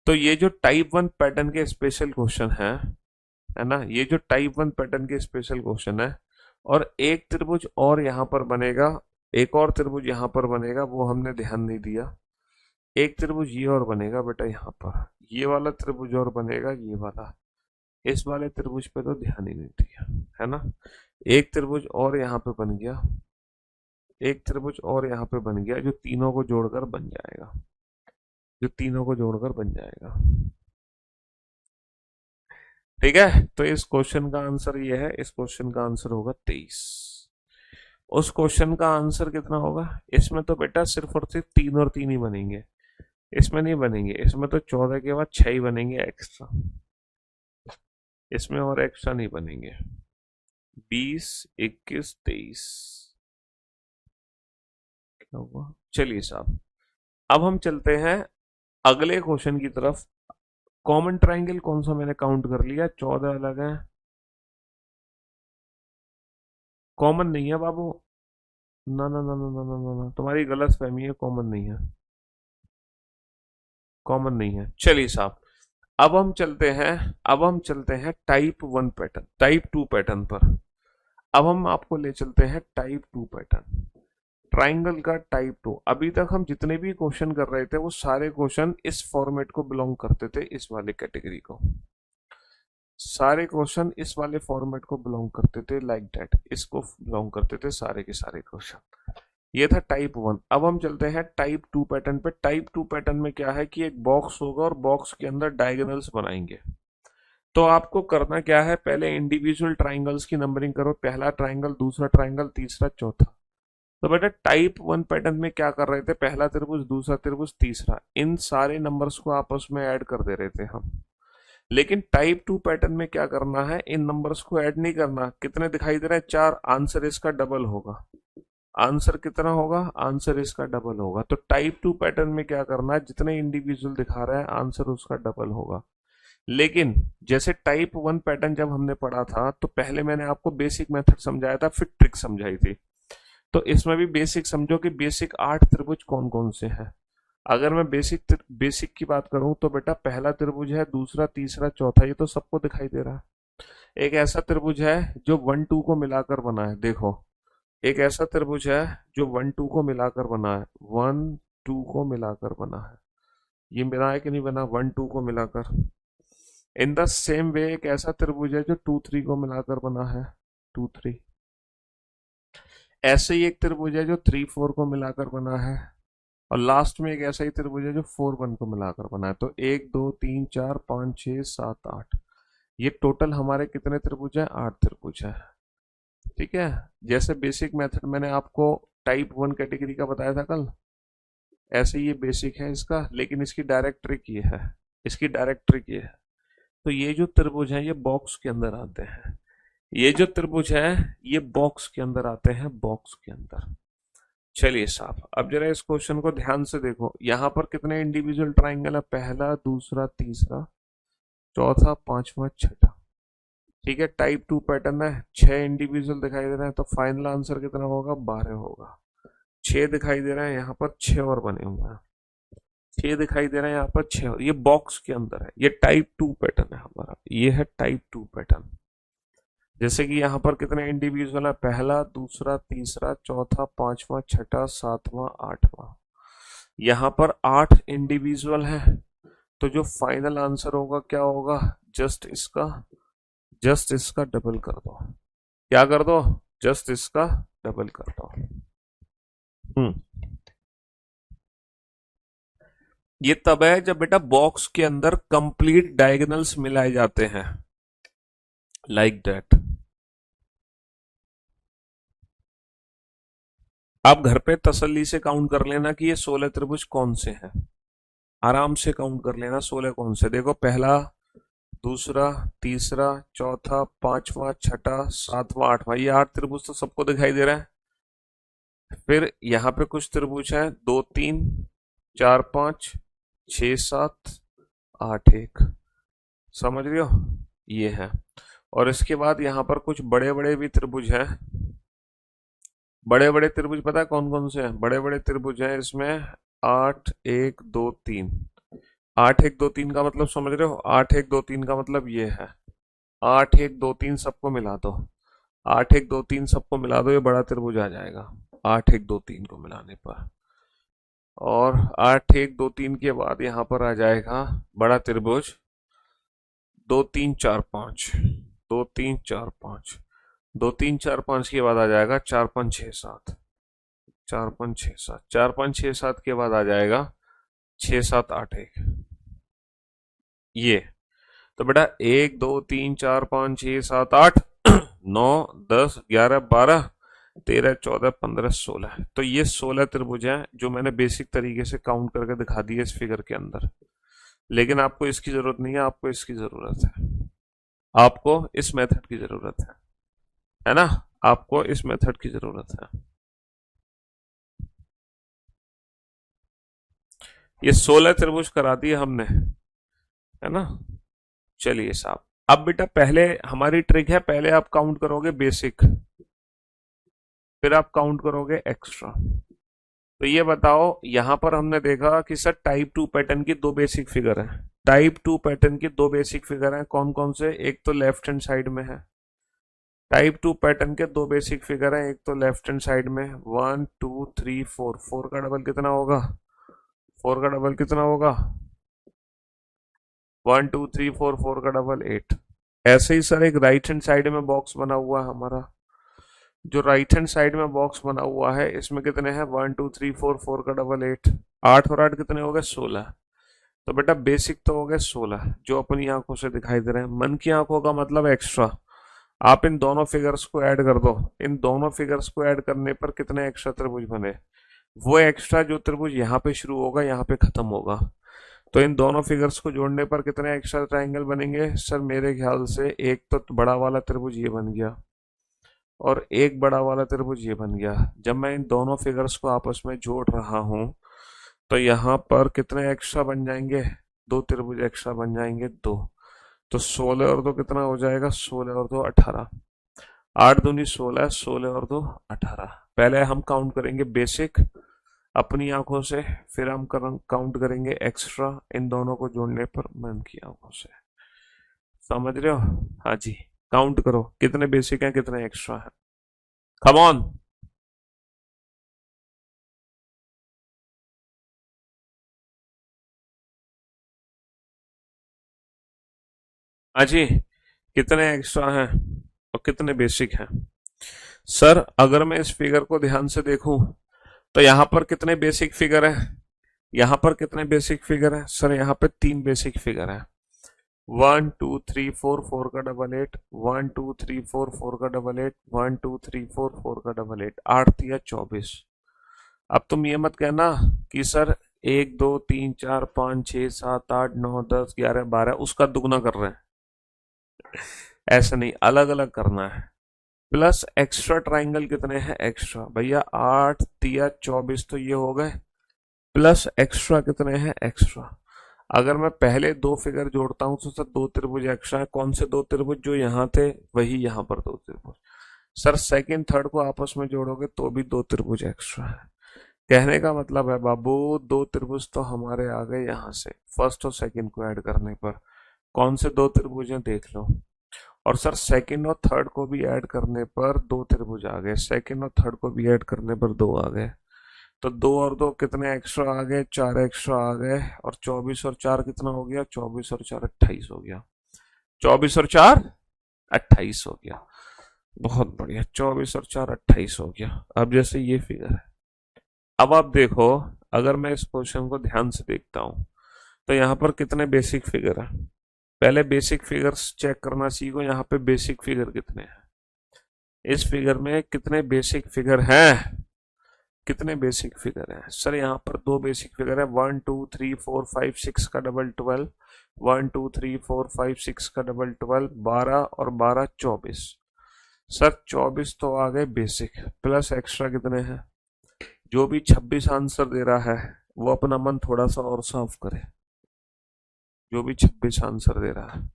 तो ये जो टाइप 1 पैटर्न के स्पेशल क्वेश्चन है ना, ये जो टाइप 1 पैटर्न के स्पेशल क्वेश्चन है, और एक त्रिभुज और यहां पर बनेगा, एक और त्रिभुज यहां पर बनेगा, वो हमने ध्यान नहीं दिया। एक त्रिभुज ये और बनेगा बेटा यहाँ पर, ये वाला त्रिभुज और बनेगा, ये वाला, इस वाले त्रिभुज पे तो ध्यान ही नहीं दिया, है ना। एक त्रिभुज और यहाँ पे बन गया, एक त्रिभुज और यहाँ पे बन गया, जो तीनों को जोड़कर बन जाएगा, जो तीनों को जोड़कर बन जाएगा, ठीक है। तो इस क्वेश्चन का आंसर ये है, इस क्वेश्चन का आंसर होगा 23। उस क्वेश्चन का आंसर कितना होगा? इसमें तो बेटा सिर्फ और सिर्फ तीन और तीन ही बनेंगे, इसमें नहीं बनेंगे, इसमें तो 14 के बाद 6 ही बनेंगे एक्स्ट्रा, इसमें और एक्स्ट्रा नहीं बनेंगे। 20, 21, 23 क्या हुआ? चलिए साहब, अब हम चलते हैं अगले क्वेश्चन की तरफ। कॉमन ट्राइंगल कौन सा मैंने काउंट कर लिया? 14 अलग है, कॉमन नहीं है बाबू, ना ना ना ना ना ना ना ना, तुम्हारी गलत फहमी है, कॉमन नहीं है, कॉमन नहीं है। चलिए साहब, अब हम चलते हैं, अब हम चलते हैं टाइप 1 पैटर्न, टाइप 2 पैटर्न पर। अब हम आपको ले चलते हैं टाइप 2 पैटर्न, ट्राइंगल का टाइप 2। अभी तक हम जितने भी क्वेश्चन कर रहे थे वो सारे क्वेश्चन इस फॉर्मेट को बिलोंग करते थे, इस वाले कैटेगरी को, सारे क्वेश्चन इस वाले फॉर्मेट को बिलोंग करते थे, लाइक दैट, इसको बिलोंग करते थे सारे के सारे क्वेश्चन। ये था टाइप 1। अब हम चलते हैं टाइप 2 पैटर्न पे। टाइप 2 पैटर्न में क्या है कि एक बॉक्स होगा और बॉक्स के अंदर डायगोनल्स बनाएंगे। तो आपको करना क्या है, पहले इंडिविजुअल ट्राइंगल्स की नंबरिंग करो, पहला ट्राइंगल, दूसरा ट्राइंगल, तीसरा, चौथा। तो बेटा टाइप 1 पैटर्न में क्या कर रहे थे, पहला त्रिभुज, दूसरा त्रिभुज, तीसरा, इन सारे नंबर्स को आपस में ऐड कर दे रहे थे हम। लेकिन टाइप 2 पैटर्न में क्या करना है, इन नंबर्स को ऐड नहीं करना। कितने दिखाई दे रहे हैं? 4, आंसर इसका डबल होगा। आंसर कितना होगा? आंसर इसका डबल होगा। तो टाइप 2 पैटर्न में क्या करना है, जितने इंडिविजुअल दिखा रहा है आंसर उसका डबल होगा। लेकिन जैसे टाइप 1 पैटर्न जब हमने पढ़ा था तो पहले मैंने आपको बेसिक मेथड समझाया था, फिर ट्रिक समझाई थी। तो इसमें भी बेसिक समझो कि बेसिक 8 त्रिभुज कौन कौन से हैं। अगर मैं बेसिक की बात करूं तो बेटा पहला त्रिभुज है, दूसरा, तीसरा, चौथा, ये तो सबको दिखाई दे रहा है। एक ऐसा त्रिभुज है जो 1 2 को मिलाकर बना है, देखो, एक ऐसा त्रिभुज है जो 1 2 को मिलाकर बना है, 1 2 को मिलाकर बना है। ये बना है कि नहीं बना? 1 2 को मिलाकर। इन द सेम वे एक ऐसा त्रिभुज है जो 2 3 को मिलाकर बना है, 2 3। ऐसे ही एक त्रिभुज है जो 3 4 को मिलाकर बना है, और लास्ट में एक ऐसा ही त्रिभुज है जो 4 1 को मिलाकर बना है। तो 1 2 3 4 5 6 7 8, ये टोटल हमारे कितने त्रिभुज है? 8 त्रिभुज है। ठीक है, जैसे बेसिक मेथड मैंने आपको टाइप 1 कैटेगरी का बताया था कल, ऐसे ये बेसिक है इसका, लेकिन इसकी डायरेक्ट ट्रिक ये है, इसकी डायरेक्ट ट्रिक ये है। तो ये जो त्रिभुज है ये बॉक्स के अंदर आते हैं, ये जो त्रिभुज है ये बॉक्स के अंदर आते हैं, बॉक्स के अंदर। चलिए साहब, अब जरा इस क्वेश्चन को ध्यान से देखो, यहां पर कितने इंडिविजुअल ट्राइंगल है? पहला, दूसरा, तीसरा, चौथा, पांचवा, छठा। ठीक है, टाइप 2 पैटर्न है, 6 इंडिविजुअल दिखाई दे रहे हैं, तो फाइनल आंसर कितना होगा? 12 होगा। 6 दिखाई दे रहे हैं, यहाँ पर 6 और बने हुए हैं, 6 दिखाई दे रहे हैं, यहाँ पर 6 और, ये बॉक्स के अंदर है, ये टाइप 2 पैटर्न है हमारा, ये है टाइप 2 पैटर्न। जैसे कि यहाँ पर कितने इंडिविजुअल है? पहला, दूसरा, तीसरा, चौथा, पांचवा, छठा, सातवां, आठवां। यहाँ पर 8 इंडिविजुअल है, तो जो फाइनल आंसर होगा क्या होगा? जस्ट इसका डबल कर दो। क्या कर दो? जस्ट इसका डबल कर दो। ये तब है जब बेटा बॉक्स के अंदर कंप्लीट डायगोनल्स मिलाए जाते हैं, लाइक दैट। आप घर पे तसल्ली से काउंट कर लेना कि ये 16 त्रिभुज कौन से हैं, आराम से काउंट कर लेना 16 कौन से। देखो, पहला, दूसरा, तीसरा, चौथा, पांचवा, छठा, सातवां, आठवां, ये 8 त्रिभुज तो सबको दिखाई दे रहा है। फिर यहाँ पे कुछ त्रिभुज हैं, 2 3 4 5 6 7 8 1, समझ रहे हो, ये है। और इसके बाद यहाँ पर कुछ बड़े बड़े भी त्रिभुज हैं। बड़े बड़े त्रिभुज पता है कौन कौन से हैं? बड़े बड़े त्रिभुज हैं इसमें 8 1 2 3। 8 1 2 3 का मतलब समझ रहे हो? 8 1 2 3 का मतलब ये है, 8 1 2 3 सबको मिला दो, 8 1 2 3 सबको मिला दो, ये बड़ा त्रिभुज आ जाएगा 8 1 2 3 को मिलाने पर। और 8 1 2 3 के बाद यहाँ पर आ जाएगा बड़ा त्रिभुज 2 3 4 5, 2 3 4 5, 2 3 4 5 के बाद आ जाएगा 4 5 6 7, 4 5 6 7, 4 5 6 7 के बाद आ जाएगा 6 7 8 1। ये तो बेटा 1 2 3 4 5 6 7 8 9 10 11 12 13 14 15 16, तो ये 16 त्रिभुज हैं जो मैंने बेसिक तरीके से काउंट करके दिखा दिए इस फिगर के अंदर। लेकिन आपको इसकी जरूरत नहीं है, आपको इसकी जरूरत है, आपको इस मेथड की जरूरत है ना? आपको इस मेथड की जरूरत है। ये 16 त्रिभुज करा दिए हमने, है ना? चलिए साहब, अब बेटा पहले हमारी ट्रिक है, पहले आप काउंट करोगे बेसिक, फिर आप काउंट करोगे एक्स्ट्रा। तो ये बताओ, यहां पर हमने देखा कि सर टाइप 2 पैटर्न की 2 बेसिक फिगर है, टाइप 2 पैटर्न की 2 बेसिक फिगर है, कौन कौन से? एक तो लेफ्ट हैंड साइड में है, टाइप 2 पैटर्न के 2 बेसिक फिगर है, एक तो लेफ्ट हैंड साइड में 1 2 3 4, 4 का डबल कितना होगा? 4 का डबल कितना होगा? 1 2 3 4, 4 का डबल 8। ऐसे ही सर एक राइट हैंड साइड में बॉक्स बना हुआ है हमारा, जो राइट हैंड साइड में बॉक्स बना हुआ है इसमें कितने हैं? 1 2 3 4, 4 का डबल 8, 8 और 8 कितने हो गए? 16। तो बेटा बेसिक तो हो गए 16 जो अपनी आंखों से दिखाई दे रहे हैं, मन की आंखों का मतलब एक्स्ट्रा। आप इन दोनों फिगर्स को ऐड कर दो, इन दोनों फिगर्स को ऐड करने पर कितने एक्स्ट्रा त्रिभुज बने? वो एक्स्ट्रा जो त्रिभुज यहाँ पे शुरू होगा यहाँ पे खत्म होगा, तो इन दोनों फिगर्स को जोड़ने पर कितने एक्स्ट्रा ट्राइंगल बनेंगे? सर मेरे ख्याल से एक तो बड़ा वाला त्रिभुज ये बन गया और एक बड़ा वाला त्रिभुज ये बन गया। जब मैं इन दोनों फिगर्स को आपस में जोड़ रहा हूं तो यहाँ पर कितने एक्स्ट्रा बन जाएंगे? 2 त्रिभुज एक्स्ट्रा बन जाएंगे, 2। तो 16 और 2 कितना हो जाएगा? 16 और 2 18, 8 दूनी 16, 16 और 2 18। पहले हम काउंट करेंगे बेसिक अपनी आंखों से, फिर हम काउंट करेंगे एक्स्ट्रा इन दोनों को जोड़ने पर मन की आंखों से। समझ रहे हो? हाँ जी, काउंट करो कितने बेसिक हैं कितने एक्स्ट्रा हैं। Come on. हाँ जी, कितने एक्स्ट्रा हैं और कितने बेसिक हैं? सर अगर मैं इस फिगर को ध्यान से देखूं तो यहां पर कितने बेसिक फिगर हैं? यहां पर कितने बेसिक फिगर हैं? सर यहाँ पे 3 बेसिक फिगर हैं, 1 2 3 4 4 का डबल 8, 1 2 3 4 4 का डबल 8, 1 2 3 4 4 का डबल 8, 8 × 3 = 24। अब तुम ये मत कहना कि सर 1 2 3 4 5 6 7 8 9 10 11 12 उसका दुगना कर रहे हैं। ऐसा नहीं, अलग अलग करना है। प्लस एक्स्ट्रा ट्राइंगल कितने हैं एक्स्ट्रा भैया, 8 × 3 = 24 तो ये हो गए। प्लस एक्स्ट्रा कितने हैं एक्स्ट्रा। अगर मैं पहले दो फिगर जोड़ता हूं तो सर दो त्रिभुज एक्स्ट्रा है। कौन से दो त्रिभुज, जो यहाँ थे वही यहाँ पर दो त्रिभुज। सर सेकंड थर्ड को आपस में जोड़ोगे तो भी दो त्रिभुज एक्स्ट्रा है। कहने का मतलब है बाबू, दो त्रिभुज तो हमारे आ गए यहाँ से फर्स्ट और सेकंड को ऐड करने पर। कौन से दो त्रिभुज हैं देख लो। और सर सेकंड और थर्ड को भी ऐड करने पर दो त्रिभुज आ गए, सेकंड और थर्ड को भी ऐड करने पर दो आ गए। तो दो और दो कितने एक्स्ट्रा आ गए, 4 एक्स्ट्रा आ गए। और 24 और 4 कितना हो गया, 24 और 4 28 हो गया। 24 और 4 28 हो गया। बहुत बढ़िया, 24 और 4 28 हो गया। अब जैसे ये फिगर है, अब आप देखो, अगर मैं इस क्वेश्चन को ध्यान से देखता हूं तो यहाँ पर कितने बेसिक फिगर है। पहले बेसिक फिगर्स चेक करना सीखो। यहाँ पे बेसिक फिगर कितने हैं, इस फिगर में कितने बेसिक फिगर हैं, कितने बेसिक फिगर हैं। सर यहाँ पर दो बेसिक फिगर है, 1 2 3 4 5 6 का डबल 12, 1 2 3 4 5 6 का डबल 12, 12 और 12 24। सर 24 तो आ गए बेसिक, प्लस एक्स्ट्रा कितने हैं। जो भी 26 आंसर दे रहा है वो अपना मन थोड़ा सा और साफ करे। जो भी 26 आंसर दे रहा है,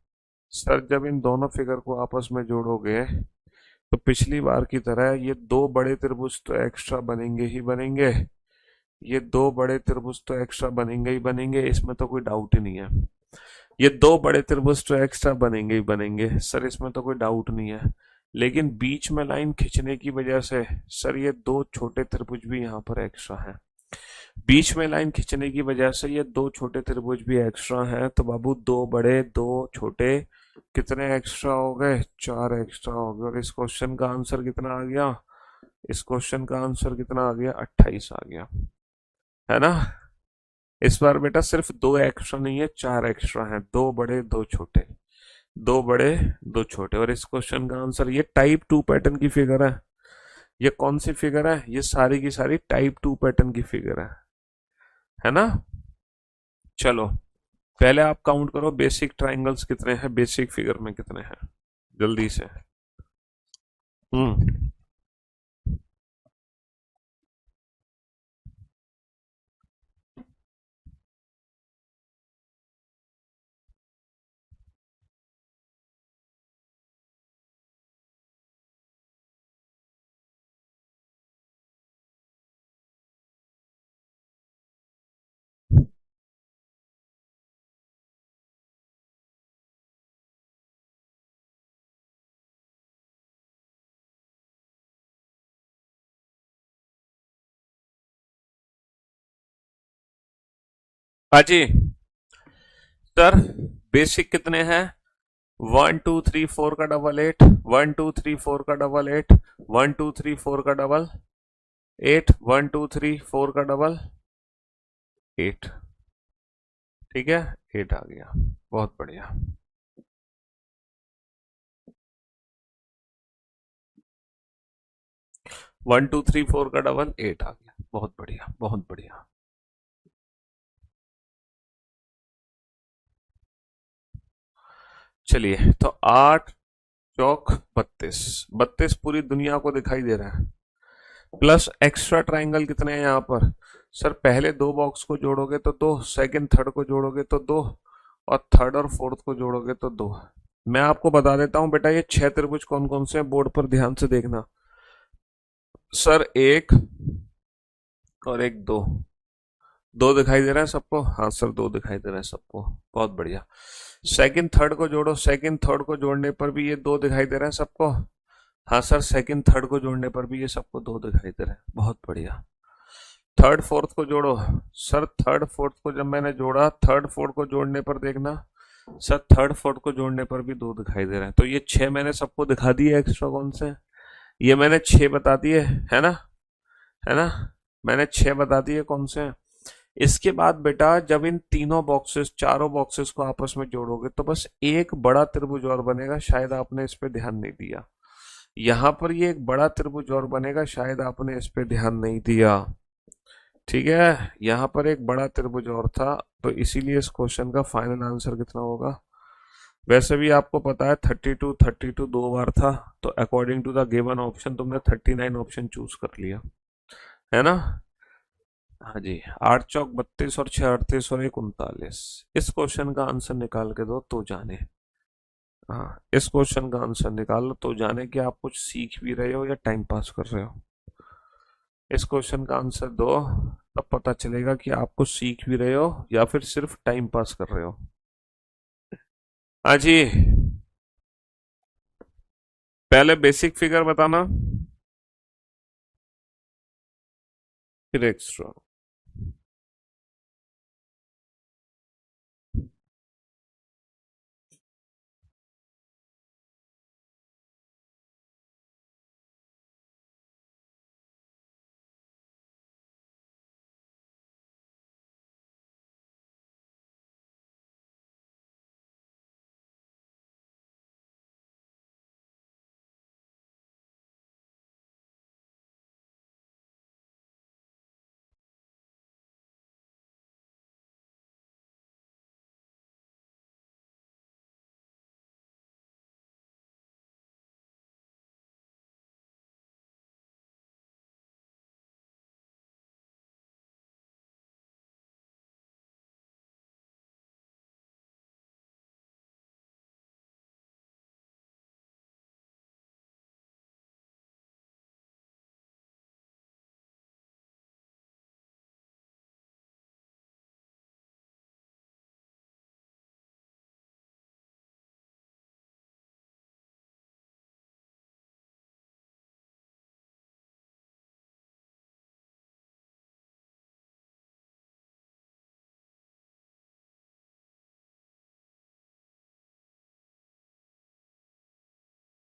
सर जब इन दोनों फिगर को आपस में जोड़ोगे तो पिछली बार की तरह ये दो बड़े त्रिभुज तो एक्स्ट्रा बनेंगे ही बनेंगे। ये दो बड़े त्रिभुज तो एक्स्ट्रा बनेंगे ही बनेंगे, इसमें तो कोई डाउट ही नहीं है। ये दो बड़े त्रिभुज तो एक्स्ट्रा बनेंगे ही बनेंगे सर, इसमें तो कोई डाउट नहीं है। लेकिन बीच में लाइन खींचने की वजह से सर ये दो छोटे त्रिभुज भी यहाँ पर एक्स्ट्रा हैं। बीच में लाइन खींचने की वजह से ये दो छोटे त्रिभुज भी एक्स्ट्रा हैं। तो बाबू दो बड़े दो छोटे कितने एक्स्ट्रा हो गए, 4 एक्स्ट्रा हो गए। और इस क्वेश्चन का आंसर कितना आ गया, इस क्वेश्चन का आंसर कितना आ गया, 28 आ गया, है ना। इस बार बेटा सिर्फ दो एक्स्ट्रा नहीं है, 4 एक्स्ट्रा हैं, दो बड़े दो छोटे, दो बड़े दो छोटे। और इस क्वेश्चन का आंसर, ये टाइप 2 पैटर्न की फिगर है। ये कौन सी फिगर है, ये सारी की सारी टाइप 2 पैटर्न की फिगर है ना। चलो पहले आप काउंट करो बेसिक ट्राइंगल्स कितने हैं, बेसिक फिगर में कितने हैं, जल्दी से। हम्म 5 सर बेसिक कितने हैं, 1 2 3 4 का डबल 8, 1 2 3 4 का डबल 8, 1 2 3 4 का डबल 8, 1 2 3 4 का डबल 8। ठीक है, 8 आ गया, बहुत बढ़िया। 1 2 3 4 का डबल 8 आ गया, बहुत बढ़िया बहुत बढ़िया। चलिए तो 8 चौक 32, 32 पूरी दुनिया को दिखाई दे रहा है। प्लस एक्स्ट्रा ट्राइंगल कितने हैं यहाँ पर। सर पहले दो बॉक्स को जोड़ोगे तो दो, सेकंड थर्ड को जोड़ोगे तो दो, और थर्ड और फोर्थ को जोड़ोगे तो दो। मैं आपको बता देता हूं बेटा, ये 6 त्रिभुज कौन कौन से हैं, बोर्ड पर ध्यान से देखना। सर एक और एक, दो, दो दिखाई दे रहा है सबको, हाँ सर दो दिखाई दे रहा है सबको, बहुत बढ़िया। सेकंड थर्ड को जोड़ो, सेकंड थर्ड को जोड़ने पर भी ये दो दिखाई दे रहा है सबको, हाँ सर सेकंड थर्ड को जोड़ने पर भी ये सबको दो दिखाई दे रहा है, बहुत बढ़िया। थर्ड फोर्थ को जोड़ो, सर थर्ड फोर्थ को जब मैंने जोड़ा, थर्ड फोर्थ को जोड़ने पर देखना, सर थर्ड फोर्थ को जोड़ने पर भी दो दिखाई दे रहे हैं। तो ये 6 मैंने सबको दिखा दिए एक्स्ट्रा कौन से, ये मैंने 6 बता दिए, है ना, है ना, मैंने 6 बता दिए कौन से हैं। इसके बाद बेटा जब इन तीनों बॉक्सेस चारों बॉक्सेस को आपस में जोड़ोगे तो बस एक बड़ा त्रिभुज और बनेगा, शायद आपने इस पे ध्यान नहीं दिया। यहां पर ये एक बड़ा त्रिभुज और बनेगा, शायद आपने इस पे ध्यान नहीं दिया। ठीक है, यहां पर एक बड़ा त्रिभुज और था, तो इसीलिए इस क्वेश्चन का फाइनल आंसर कितना होगा। वैसे भी आपको पता है 32 दो बार था, तो according to the given option तुमने 39 ऑप्शन चूज कर लिया, है ना। हाँ जी, 8 चौक 32 और 6 38 और 1 39। इस क्वेश्चन का आंसर निकाल के दो तो जाने। हाँ, इस क्वेश्चन का आंसर निकाल लो तो जाने कि आप कुछ सीख भी रहे हो या टाइम पास कर रहे हो। इस क्वेश्चन का आंसर दो, तब पता चलेगा कि आप कुछ सीख भी रहे हो या फिर सिर्फ टाइम पास कर रहे हो। हाँ जी, पहले बेसिक फिगर बताना, फिर एक्स्ट्रा।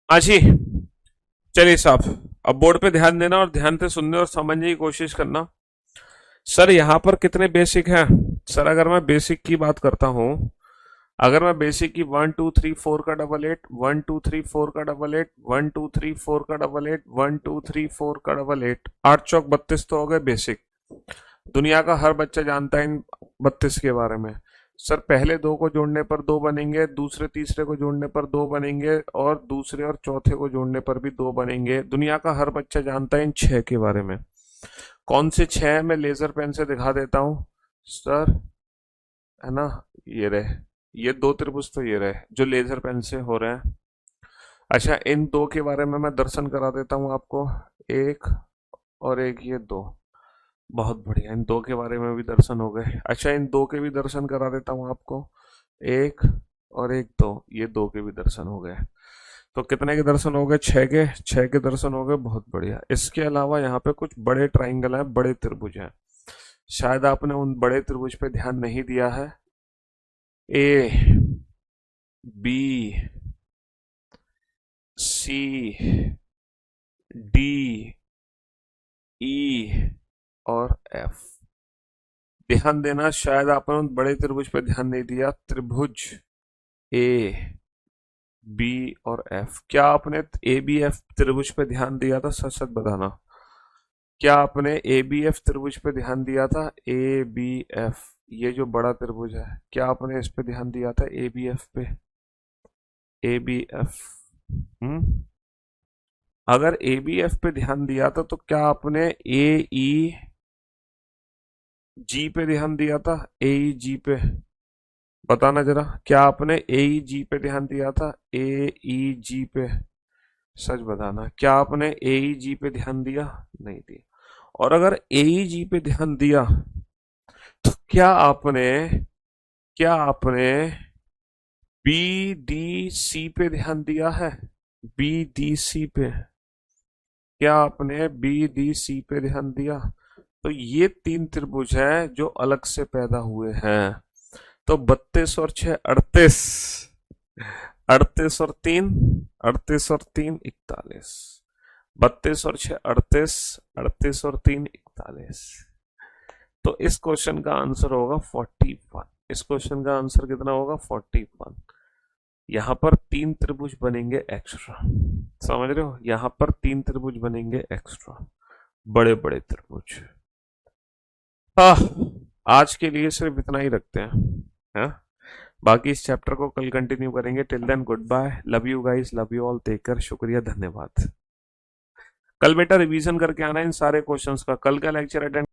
हाँ जी, चलिए साहब, अब बोर्ड पे ध्यान देना और ध्यान से सुनने और समझने की कोशिश करना। सर यहाँ पर कितने बेसिक हैं। सर अगर मैं बेसिक की बात करता हूँ, अगर मैं बेसिक की 1 2 3 4 का डबल एट, 1 2 3 4 का डबल एट, 1 2 3 4 का डबल एट, 1 2 3 4 का डबल एट, 8 चौक 32 तो हो गए बेसिक। दुनिया का हर बच्चा जानता है इन 32 के बारे में। सर पहले दो को जोड़ने पर दो बनेंगे, दूसरे तीसरे को जोड़ने पर दो बनेंगे, और दूसरे और चौथे को जोड़ने पर भी दो बनेंगे। दुनिया का हर बच्चा जानता है इन 6 के बारे में। कौन से 6 मैं लेजर पेन से दिखा देता हूँ सर, है ना। ये रहे, ये दो त्रिभुज तो ये रहे जो लेजर पेन से हो रहे हैं। अच्छा, इन दो के बारे में मैं दर्शन करा देता हूँ आपको, एक और एक, ये दो। बहुत बढ़िया, इन दो के बारे में भी दर्शन हो गए। अच्छा, इन दो के भी दर्शन करा देता हूँ आपको, एक और एक, दो, ये दो के भी दर्शन हो गए। तो कितने के दर्शन हो गए, 6 के दर्शन हो गए। बहुत बढ़िया। इसके अलावा यहाँ पे कुछ बड़े ट्राइंगल हैं, बड़े त्रिभुज हैं, शायद आपने उन बड़े त्रिभुज पे ध्यान नहीं दिया है। ए, बी, सी, डी, ई और एफ। ध्यान देना, शायद आपने उन बड़े त्रिभुज पे ध्यान नहीं दिया। त्रिभुज ए, बी और एफ, क्या आपने ए बी एफ त्रिभुज पे ध्यान दिया था, सच सच बताना। क्या आपने ए बी एफ त्रिभुज पे ध्यान दिया था, ए बी एफ, ये जो बड़ा त्रिभुज है, क्या आपने इस पे ध्यान दिया था, ए बी एफ पे, ए बी एफ। हम्म, अगर ए बी एफ पे ध्यान दिया था तो क्या आपने ए ई जी पे ध्यान दिया था, ए ई जी पे, बताना जरा। क्या आपने ए ई जी पे ध्यान दिया था, ए ई जी पे, सच बताना। क्या आपने ए ई जी पे ध्यान दिया, नहीं दिया। और अगर ए ई जी पे ध्यान दिया तो क्या आपने बी डी सी पे ध्यान दिया है, बी डी सी पे, क्या आपने बी डी सी पे ध्यान दिया। तो ये तीन त्रिभुज हैं जो अलग से पैदा हुए हैं। तो 32 और 6 38, 38 और 3, 38 और 3 41, 32 और 6 38, 38 और 3 41। तो इस क्वेश्चन का आंसर होगा 41। इस क्वेश्चन का आंसर कितना होगा? 41। यहां पर 3 त्रिभुज बनेंगे एक्स्ट्रा, समझ रहे हो? यहां पर 3 त्रिभुज बनेंगे एक्स्ट्रा, बड़े बड़े त्रिभुज। हाँ, आज के लिए सिर्फ इतना ही रखते हैं। हाँ, बाकी इस चैप्टर को कल कंटिन्यू करेंगे। Till then goodbye, love you guys, love you all, take care, शुक्रिया, धन्यवाद। कल बेटा रिवीजन करके आना इन सारे क्वेश्चंस का। कल का लेक्चर अटेंड